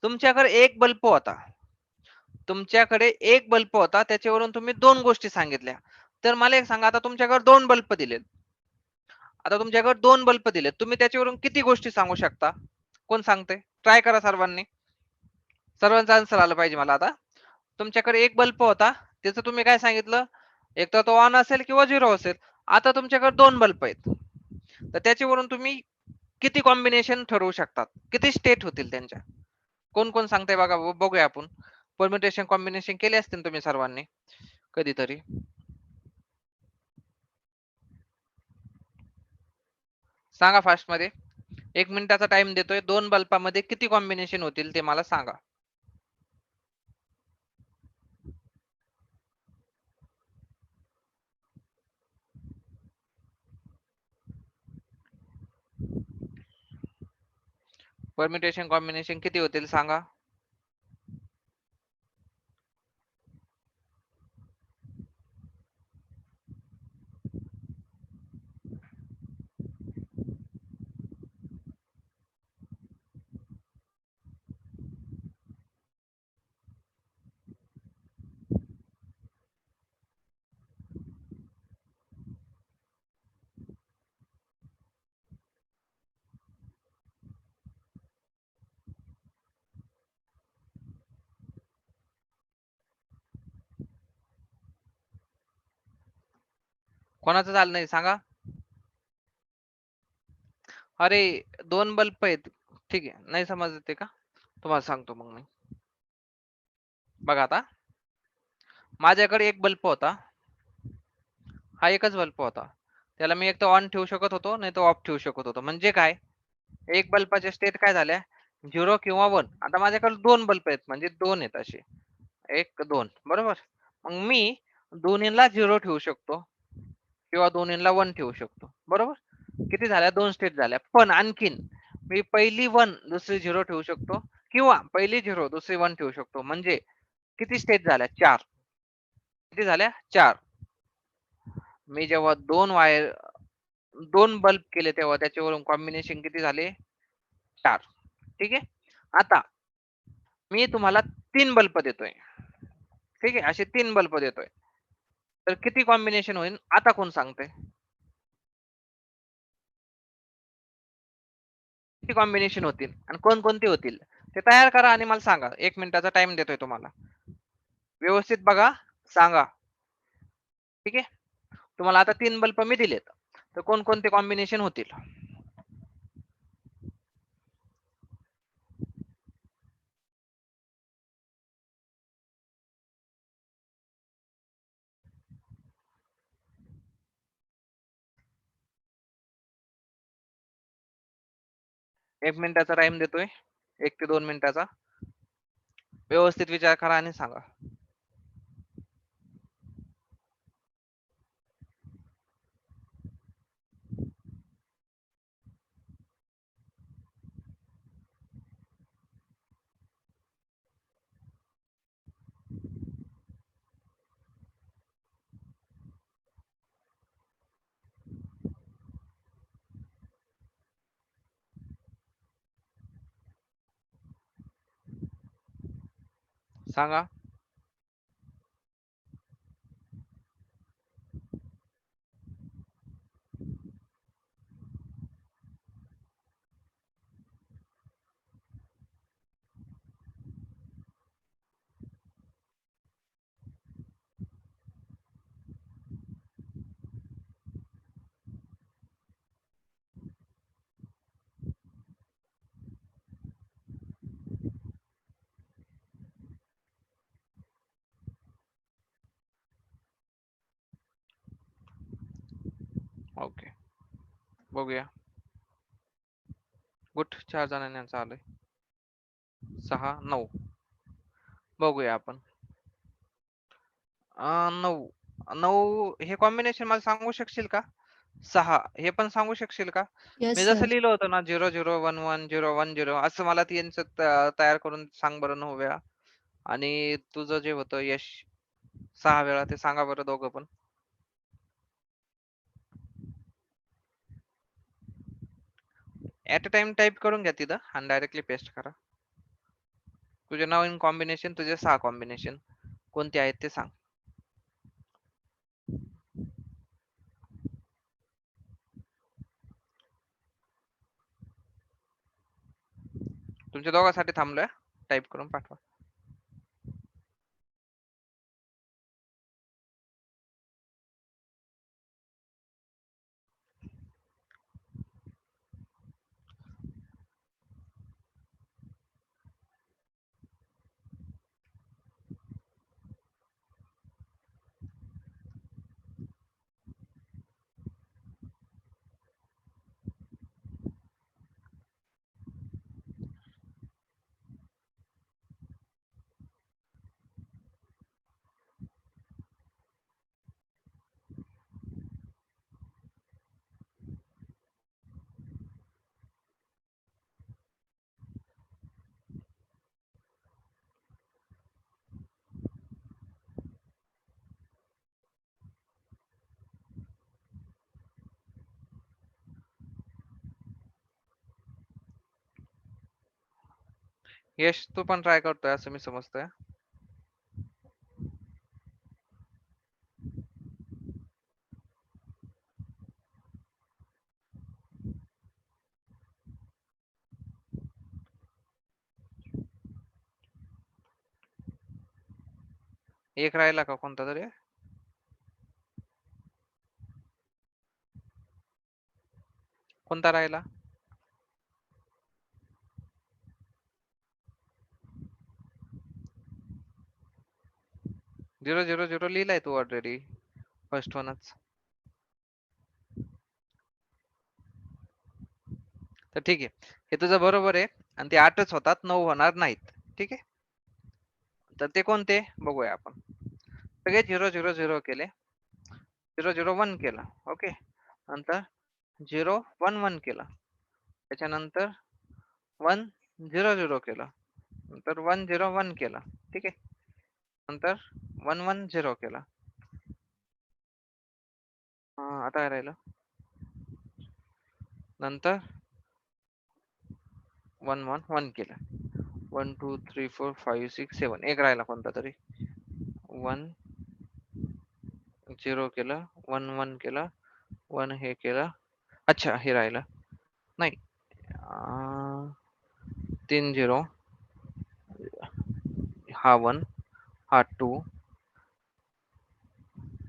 तुमच्याकडे एक बल्ब होता. तुमच्याकडे एक बल्ब होता. त्याच्यावरून तुम्ही 2 गोष्टी सांगितल्या. तर मला एक सांगा, आता तुमच्याकडे 2 बल्ब दिलेत. आता तुमच्याकडे 2 बल्ब दिलेत. तुम्ही त्याच्यावरून किती गोष्टी सांगू शकता? कोण सांगतंय? ट्राय करा सर्वांनी. सर्वांचा आन्सर आला पाहिजे मला आता. तुमच्याकडे एक बल्ब होता. त्याचं तुम्ही काय सांगितलं? एक तर तो ऑन असेल किंवा 0 असेल. आता तुमच्याकडे 2 बल्ब आहेत. तर त्याच्यावरून तुम्ही किती कॉम्बिनेशन ठरवू शकतात? किती स्टेट होतील त्यांच्या? कोण सांगताय बघा बघूया आपण. परम्युटेशन कॉम्बिनेशन केले असतील तुम्ही सर्वांनी कधीतरी. सांगा फास्ट मध्ये. 1 मिनिटाचा टाइम देतोय. 2 बल्बामध्ये किती कॉम्बिनेशन होतील ते मला सांगा. परम्युटेशन कॉम्बिनेशन किती होतील सांगा. कोणाचं झालं नाही सांगा. अरे 2 बल्ब आहेत. ठीक आहे. नाही समजत आहे का? तुम्हाला सांगतो मग मी. बघा आता. माझ्याकडे एक बल्ब होता. हा एकच बल्ब होता. त्याला मी एक तर ऑन ठेवू शकत होतो, नाही तर ऑफ ठेवू शकत होतो. म्हणजे काय? एक बल्बाच्या स्टेट काय झाल्या? 0 किंवा 1. आता माझ्याकडे 2 बल्ब आहेत म्हणजे 2 आहेत असे. 1, 2 बरोबर? मग मी दोन्हीला 0 ठेवू शकतो किंवा दोन्हीला 1 ठेवू शकतो. बरोबर? किती झाल्या? 2 स्टेट झाल्या. पण आणखीन मी पहिली 1 दुसरी 0 ठेवू शकतो किंवा पहिली 0 दुसरी 1 ठेवू शकतो. म्हणजे किती स्टेट झाल्या? 4. किती झाल्या? 4. मी जेव्हा 2 बल्ब केले तेव्हा त्याच्यावरून कॉम्बिनेशन किती झाले? 4. ठीक आहे. आता मी तुम्हाला 3 बल्ब देतोय. ठीक आहे. असे 3 बल्ब देतोय. तर किती कॉम्बिनेशन होईल? आता कोण सांगतंय? किती कॉम्बिनेशन होतील आणि कोणकोणते होतील? ते तयार करा आणि मला सांगा. 1 मिनिटाचा टाइम देतोय तुम्हाला. व्यवस्थित बघा, सांगा. ठीक आहे. तुम्हाला आता 3 बल्ब मी दिलेत. तर कोणकोणते कॉम्बिनेशन होतील? 1 मिनिटाचा टाइम देतोय. 1 ते 2 मिनिटाचा. व्यवस्थित विचार करा आणि सांगा. सांगा. ओके. बघूया. गुड. 4 जणांचं आलंय. 6, 9. बघूया आपण. 9. 9 हे कॉम्बिनेशन मला सांगू शकशील का? 6 हे पण सांगू शकशील का? मी येस जसं सर. लिहिलं होतं ना 0011 असं मला यांचं तयार करून सांग बरं 9 वेळा. आणि तुझं जे होतं यश 6 वेळा ते सांगा बरं दोघं पण. ऍट अ टाइम टाइप करून घ्या तिथं आणि डायरेक्टली पेस्ट करा. तुझे नवीन कॉम्बिनेशन तुझे 6 कॉम्बिनेशन कोणते आहेत ते सांग. तुमच्या दोघांसाठी थांबलोय. टाइप करून पाठवा. यश तू पण ट्राय करतोय असं मी समजतोय. एक राहिला का कोणता तरी? कोणता राहिला? झिरो झिरो झिरो लिहिलाय तू ऑलरेडी फर्स्ट वनच. तर ठीक आहे, हे तुझं बरोबर आहे आणि ते 8च होतात, 9 होणार नाहीत. ठीक आहे, तर ते कोणते बघूया आपण. सगळे 0 0 0 केले, 0 0 1 केला. ओके, नंतर 0 1 1 केला, त्याच्यानंतर 1 0 0 केला, नंतर 1 0 1 केला. ठीक आहे, नंतर 1 1 0 केला. आता काय राहिलं? नंतर 1 1 1 केलं, 1 2 3 4 5 6 7, एक राहिला कोणता तरी. 1 0 केलं, 1 1 केलं, 1 हे केलं. अच्छा, हे राहिलं नाही. 3 0, हा 1, हा 2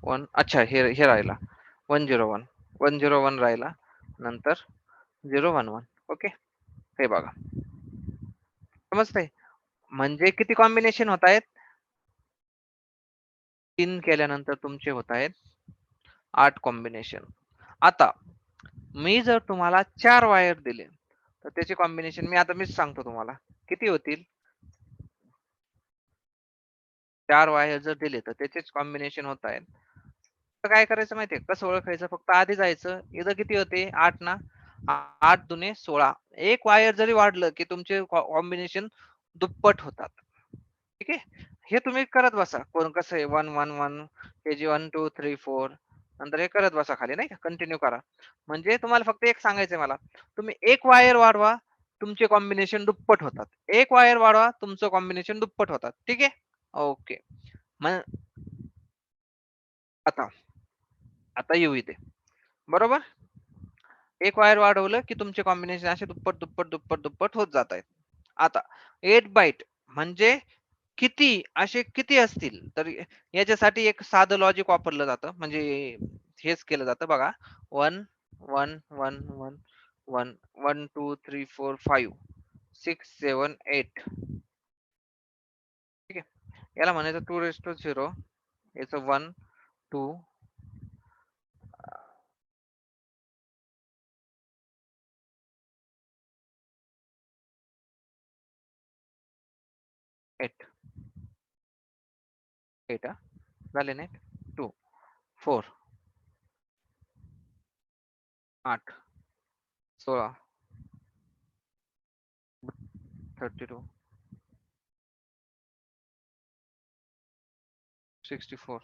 1. अच्छा, हे राहिला 1 0 1, 1 0 1 राहिला, नंतर 0 1 1. ओके, हे बघा समजतंय. म्हणजे किती कॉम्बिनेशन होत आहेत? 3 केल्यानंतर तुमचे होत आहेत 8 कॉम्बिनेशन. आता मी जर तुम्हाला 4 वायर दिले तर त्याचे कॉम्बिनेशन मीच सांगतो तुम्हाला किती होतील. 4 वायर जर दिले तर त्याचेच कॉम्बिनेशन होत आहेत. तर काय करायचं माहितीये, कसं ओळखायचं? फक्त आधी जायचं, इथं किती होते 8 ना, 8 दुने 16. एक वायर जरी वाढलं की तुमचे कॉम्बिनेशन दुप्पट होतात. ठीक आहे, हे तुम्ही करत बसा. कोण कसं आहे 1 1 1, हे जे 1 2 3 4, नंतर हे करत बसा खाली, नाही का, कंटिन्यू करा. म्हणजे तुम्हाला फक्त एक सांगायचंय मला, तुम्ही एक वायर वाढवा तुमचे कॉम्बिनेशन दुप्पट होतात, एक वायर वाढवा तुमचं कॉम्बिनेशन दुप्पट होतात. ठीक आहे, ओके. मग आता आता येऊ इथे, बरोबर. एक वायर वाढवलं की तुमचे कॉम्बिनेशन असे दुप्पट दुप्पट दुप्पट दुप्पट होत जात आहेत. आता 8 बाईट म्हणजे किती, असे किती असतील? तर याच्यासाठी एक साधं लॉजिक वापरलं जातं, म्हणजे हेच केलं जातं बघा. 1 1 1 1 1 1 2 3 4 5 6 7 8. ठीक आहे, याला म्हणायचं 2 0, याचं 1 2 8 8 झाले नाही. 2 4 8 16 32 64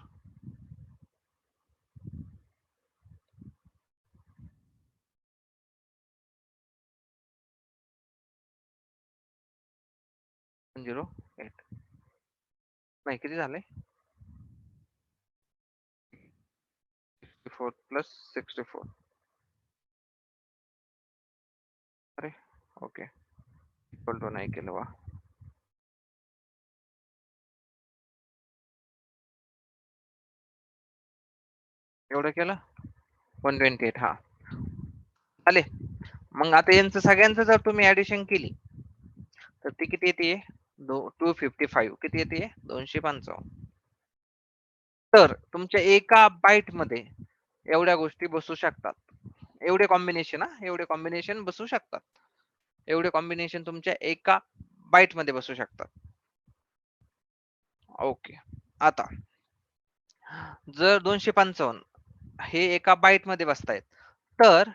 0 8. नाही, किती झाले? 64 प्लस 64. अरे ओके, इक्वल टू नाही केलं वा. एवढं केलं 128. हा आले. मग आता यांचं सगळ्यांचं जर तुम्ही ऍडिशन केली तर ती किती येते? 255. किती येते? 255. तर तुमच्या एका बाईट मध्ये एवढ्या गोष्टी बसू शकतात. एवढे कॉम्बिनेशन, एवढे कॉम्बिनेशन बसू शकतात. एवढे कॉम्बिनेशन तुमच्या एका बाईट मध्ये बसू शकतात. ओके, आता जर 255 हे एका बाईट मध्ये बसतायत तर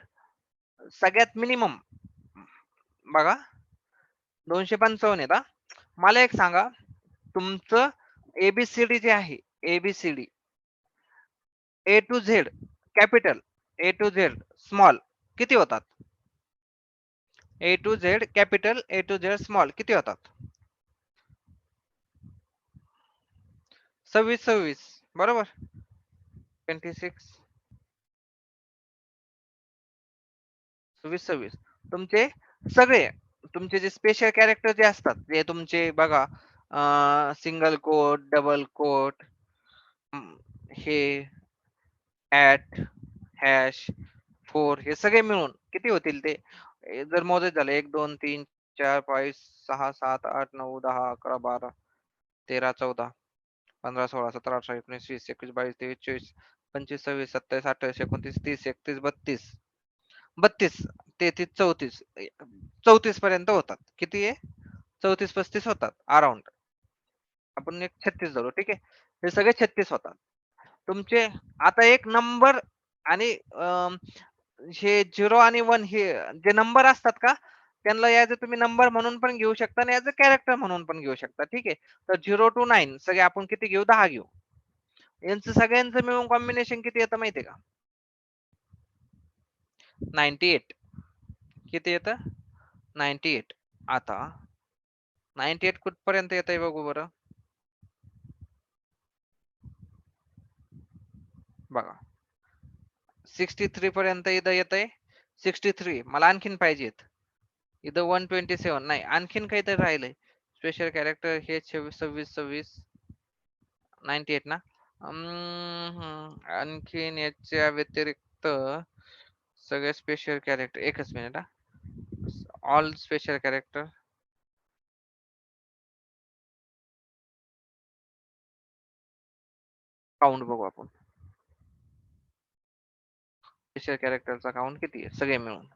सगळ्यात मिनिमम बघा 255 आहेत. मला एक सांगा, तुमचं एबीसीडी जे आहे, ABCD A to Z capital, A to Z small किती होतात? A to Z capital, A to Z small किती होतात? 26 26, बरोबर. 26 26 26. तुमचे सगळे, तुमचे जे स्पेशल कॅरेक्टर जे असतात, जे तुमचे बघा, सिंगल कोट, डबल कोट, हे ऍट, हॅश, 4 हे सगळे मिळून किती होतील ते जर मोजायचं झालं 1 2 3 4 5 6 7 8 9 10 11 12 13 14 15 16 17 18 19 20 21 22 23 24 25 26 27 28 29 30 31 32 32 33 34 34 पर्यंत होतात किती आहे 34 35 होतात अराउंड आपण एक 36 धरू ठीक आहे हे सगळे 36 होतात तुमचे आता एक नंबर आणि हे 0 आणि 1 हे जे नंबर असतात का त्यांना ऍज तुम्ही नंबर म्हणून पण घेऊ शकता आणि ऍज अ कॅरेक्टर म्हणून पण घेऊ शकता ठीक आहे तर 0 to 9 सगळे आपण किती घेऊ 10 घेऊ यांचं सगळ्यांचं मिळून कॉम्बिनेशन किती येतं माहितीये का 98 किती येतं 98 आता 98 कुठपर्यंत येत आहे बघू बरं बघा 63 पर्यंत इथं येत आहे 63 मला आणखीन पाहिजेत इथं 127 नाही आणखीन काहीतरी राहिलंय स्पेशल कॅरेक्टर हे 26 26 98 ना आणखीन याच्या व्यतिरिक्त सगळे स्पेशल कॅरेक्टर एकच मिनिट हा ऑल स्पेशल कॅरेक्टर काउंट बघू आपण स्पेशल कॅरेक्टरचा काउंट किती आहे सगळे मिळून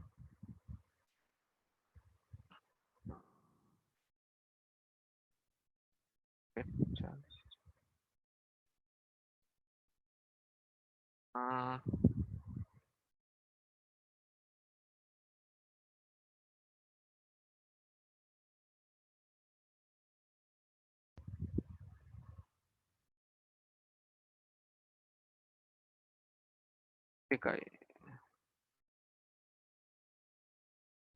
ठीक आहे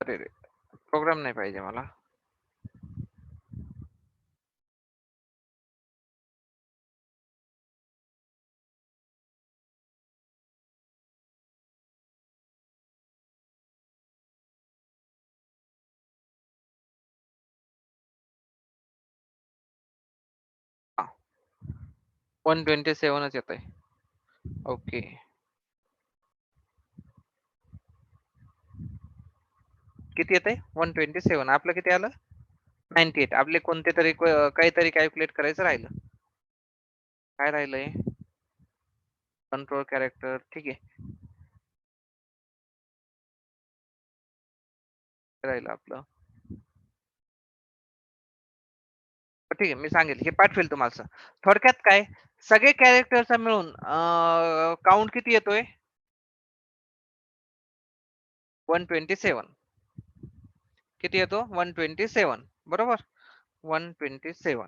अरे रे प्रोग्राम नाही पाहिजे मला हा 127च येत आहे ओके किती येत आहे 127 आपलं किती आलं 98 आपले कोणते तरी काहीतरी कॅल्क्युलेट करायचं राहिलं काय राहिलंय कंट्रोल कॅरेक्टर ठीक आहे राहिलं आपलं ठीक आहे मी सांगेल हे पाठवेल तुम्हाला थोडक्यात काय सगळे कॅरेक्टरचा मिळून काउंट किती येतोय 127 किती येतो 127 बरोबर 127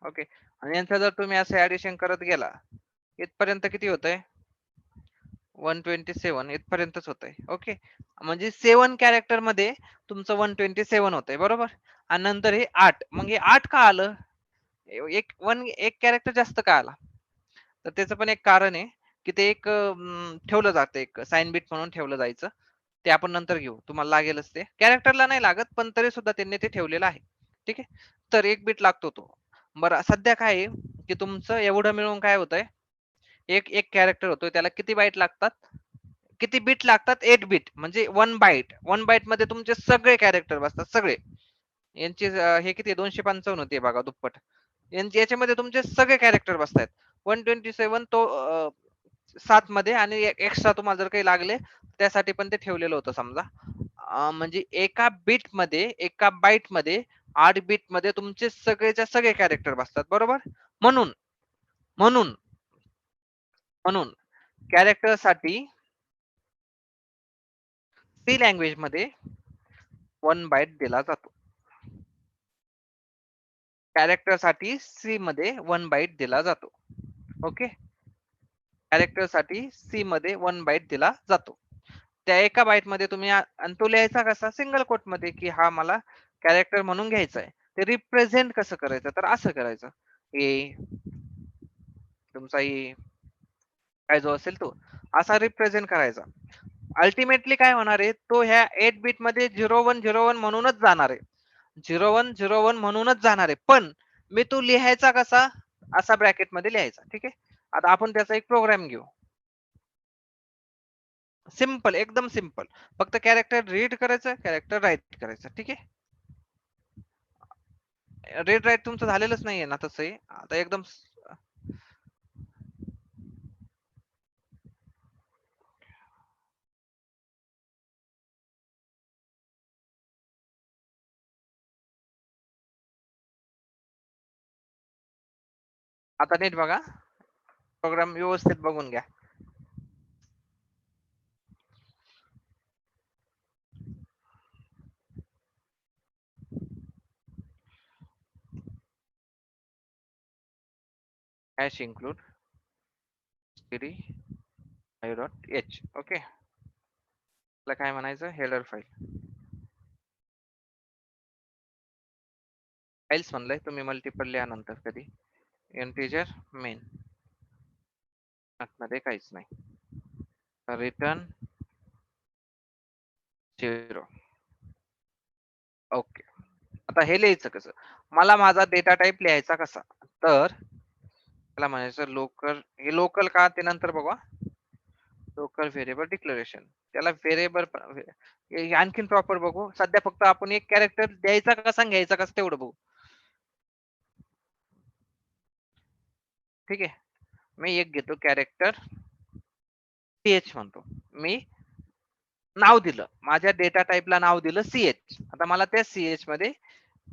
ओके आणि यांचं जर तुम्ही असं ऍडिशन करत गेला इथपर्यंत किती होतंय 127 इथपर्यंतच होतंय ओके म्हणजे 7 कॅरेक्टर मध्ये तुमचं 127 होतंय बरोबर आणि नंतर हे 8 मग हे 8 का आलं एक कॅरेक्टर जास्त का आला तर त्याचं पण एक कारण आहे की ते एक ठेवलं जातं एक साइन बिट म्हणून ठेवलं जायचं ते आपण नंतर घेऊ तुम्हाला लागेलच ते कॅरेक्टरला नाही लागत पण तरी सुद्धा त्यांनी ते ठेवलेलं आहे ठीक आहे तर एक बिट लागतो तो बरं सध्या काय आहे की तुमचं एवढं मिळून काय होतंय एक एक कॅरेक्टर होतोय त्याला किती बाईट लागतात किती बीट लागतात 8 बीट म्हणजे 1 बाईट मध्ये तुमचे सगळे कॅरेक्टर बसतात सगळे यांचे हे किती 255 होते बघा दुप्पट याच्यामध्ये तुमचे सगळे कॅरेक्टर बसतायत 127 तो 7 मध्ये आणि एक्स्ट्रा तुम्हाला जर काही लागले त्यासाठी पण ते ठेवलेलं होतं समजा म्हणजे एका बीट मध्ये एका बाईट मध्ये 8 बीट मध्ये तुमचे सगळेच्या सगळे कॅरेक्टर बसतात बरोबर म्हणून म्हणून म्हणून कॅरेक्टर साठी सी लँग्वेज मध्ये 1 बाईट दिला जातो कॅरेक्टर साठी सी मध्ये 1 बाईट दिला जातो ओके कॅरेक्टर साठी सी मध्ये 1 बाईट दिला जातो त्या एका बाईट मध्ये तुम्ही आणि तो लिहायचा कसा सिंगल कोट मध्ये की हा मला कॅरेक्टर म्हणून घ्यायचा आहे ते रिप्रेझेंट कसं करायचं तर असं करायचं ए तुमचा ए काय जो असेल तो असा रिप्रेझेंट करायचा अल्टिमेटली काय होणार आहे तो ह्या 8 बीट मध्ये 0101 म्हणूनच जाणार आहे 0101 म्हणूनच जाणार आहे पण मी तो लिहायचा कसा असा ब्रॅकेट मध्ये लिहायचा ठीक आहे आता आपण त्याचा एक प्रोग्राम घेऊ सिंपल, एकदम सिंपल. फक्त कॅरेक्टर रीड करायचं, कॅरेक्टर राईट करायचं. ठीक आहे. रीड राईट तुमचं झालेलंच नाहीये ना तसंही. आता एकदम आता नीट बघा. प्रोग्राम व्यवस्थित बघून घ्या. Hash include std .h. Okay. त्याला काय म्हणायचं, हेडर फाईल. फाईल्स म्हणलंय तुम्ही, मल्टिपल लिहा नंतर कधी. इंटिजर मेन मध्ये काहीच नाही. रिटर्न 0. ओके. आता हे लिहायचं कसं, मला माझा डेटा टाईप लिहायचा कसा, तर त्याला म्हणायचं लोकल. हे लोकल का ते नंतर बघा. Local variable declaration. त्याला व्हेरिएबल आणखीन प्रॉपर बघू. सध्या फक्त आपण एक कॅरेक्टर द्यायचा कसा घ्यायचा कसा तेवढं बघू. ठीक आहे. मी एक घेतो कॅरेक्टर सीएच म्हणतो. मी नाव दिलं, माझ्या डेटा टाईपला नाव दिलं सीएच. आता मला त्या सीएच मध्ये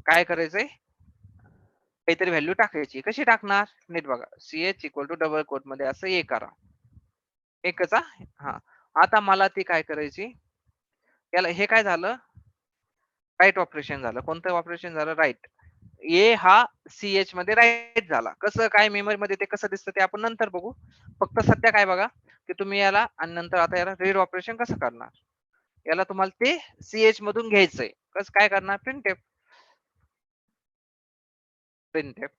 काय करायचंय, काहीतरी व्हॅल्यू टाकायची. कशी टाकणार, नीट बघा. CH equal to double quote मध्ये असं ए करा. एकच. हा. आता मला ती काय करायची, याला हे काय झालं, राईट ऑपरेशन झालं. कोणतं ऑपरेशन झालं, राईट. ए हा सीएच मध्ये राईट झाला. कसं काय मेमरी मध्ये ते कसं दिसतं ते आपण नंतर बघू. फक्त सध्या काय बघा की तुम्ही याला, आणि नंतर आता याला रीड ऑपरेशन कसं करणार, याला तुम्हाला ते सीएच मधून घ्यायचंय. कसं काय करणार, printf. Printf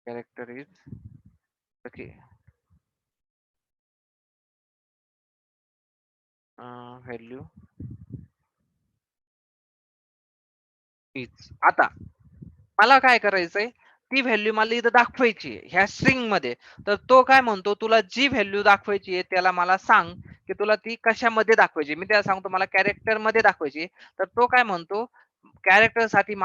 character is okay value is. आता मला काय करायचंय, ती व्हॅल्यू मला इथं दाखवायची आहे ह्या स्ट्रिंग मध्ये. तर तो काय म्हणतो, तुला जी व्हॅल्यू दाखवायची आहे त्याला मला सांग की तुला ती कशामध्ये दाखवायची. मी त्याला सांगतो मला कॅरेक्टर मध्ये दाखवायची. तर तो काय म्हणतो, कॅरेक्टर साठी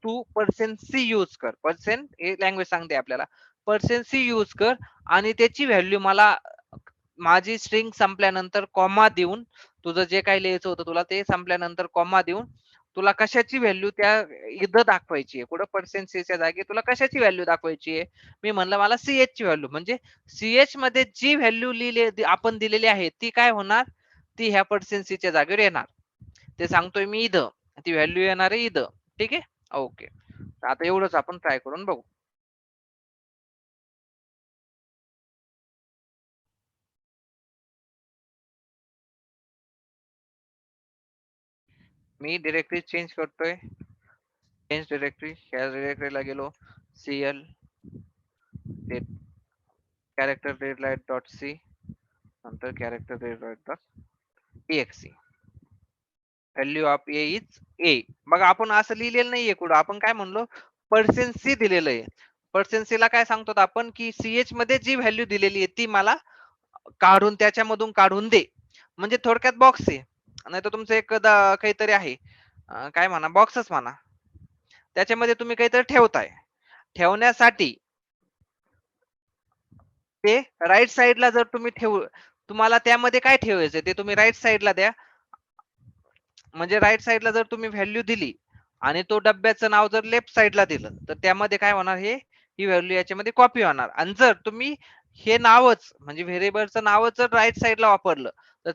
तू %c यूज कर. पर्सेंट हे लँग्वेज सांगते आपल्याला. %c यूज कर आणि त्याची व्हॅल्यू मला माझी स्ट्रिंग संपल्यानंतर कॉमा देऊन, तुझं जे काही लिहायचं होतं तुला ते संपल्यानंतर कॉमा देऊन तुला कशाची व्हॅल्यू त्या इथं दाखवायची आहे, कुठं %c जागी तुला कशाची व्हॅल्यू दाखवायची आहे. मी म्हणलं मला सीएच ची व्हॅल्यू, म्हणजे सीएच मध्ये जी व्हॅल्यू लिहिली आपण दिलेली आहे ती काय होणार, ती ह्या %c च्या जागेवर येणार. ते सांगतोय मी इथं, ती व्हॅल्यू येणार आहे इथं. ठीक आहे. ओके. आता एवढंच आपण ट्राय करून बघू. मी डिरेक्टरी चेंज करतोय. चेंज डिरेक्टरी, ह्या डिरेक्टरीला गेलो. cl character read light dot C, नंतर character read light dot exe. Value of A is A. बघा आपण असं लिहिलेलं नाहीये कुठं, आपण काय म्हणलो, %c दिलेलं आहे. %c ला काय सांगतो आपण की सीएच मध्ये जी व्हॅल्यू दिलेली आहे ती मला काढून त्याच्यामधून काढून दे. म्हणजे थोडक्यात बॉक्स आहे, नाही तर तुमचं एक काहीतरी आहे, काय म्हणा, बॉक्सच म्हणा. त्याच्यामध्ये तुम्ही काहीतरी ठेवताय. ठेवण्यासाठी ते राईट साईडला जर तुम्ही तुम्हाला त्यामध्ये काय ठेवायचं ते तुम्ही राईट साईडला द्या. म्हणजे राईट साईडला जर तुम्ही व्हॅल्यू दिली आणि तो डब्याचं नाव जर लेफ्ट साईडला दिलं तर त्यामध्ये काय होणार, ही व्हॅल्यू याच्यामध्ये कॉपी होणार. आणि जर तुम्ही हे नावच म्हणजे व्हेरिएबलचं नावच जर राईट साईडला वापरलं तर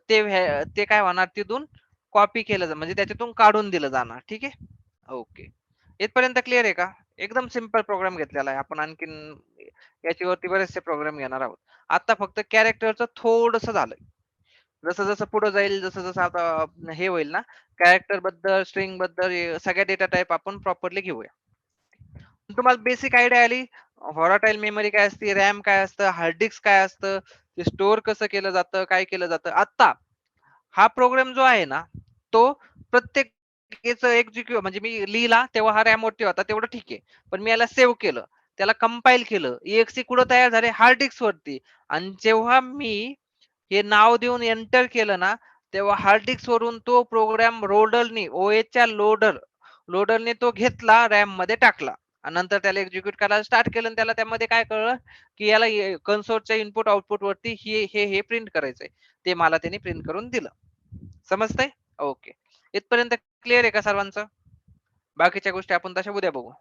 ते काय होणार, तिथून कॉपी केलं म्हणजे त्याच्यातून काढून दिलं जाणार. ठीक आहे. ओके. इथपर्यंत क्लिअर आहे का? एकदम सिंपल प्रोग्राम घेतलेला आहे आपण. आणखीन याच्यावरती बरेचसे प्रोग्राम घेणार आहोत. आता फक्त कॅरेक्टरचं थोडंसं झालंय. जसं जसं पुढे जाईल, जसं जसं आता हे होईल ना, कॅरेक्टर बद्दल, स्ट्रिंग बद्दल सगळ्या डेटा टाईप आपण प्रॉपरली घेऊया. तुम्हाला बेसिक आयडिया आली. व्हॉलाटाईल मेमरी काय असते, रॅम काय असतं, हार्ड डिस्क काय असतं, ते स्टोअर कसं केलं जातं, काय केलं जातं. आता हा प्रोग्राम जो आहे ना, तो प्रत्येक एक्झिक्यूट म्हणजे मी लिहिला तेव्हा हा रॅम वरती होता तेवढं ठीक आहे. पण मी याला सेव्ह केलं त्याला कंपाईल केलं, exe कुठं तयार झाले, हार्ड डिस्क वरती. आणि जेव्हा मी हे नाव देऊन एंटर केलं ना, तेव्हा हार्ड डिस्क वरून तो प्रोग्राम लोडरनी, ओएसच्या लोडरने तो घेतला, रॅम मध्ये टाकला आणि नंतर त्याला एक्झिक्यूट करायला स्टार्ट केलं आणि त्याला त्यामध्ये काय कळलं की याला कन्सोलच्या इनपुट आउटपुट वरती हे प्रिंट करायचंय. ते मला त्यांनी प्रिंट करून दिलं. समजतंय? ओके. इथपर्यंत क्लिअर आहे का सर्वांचं? बाकीच्या गोष्टी आपण तशा उद्या बघू.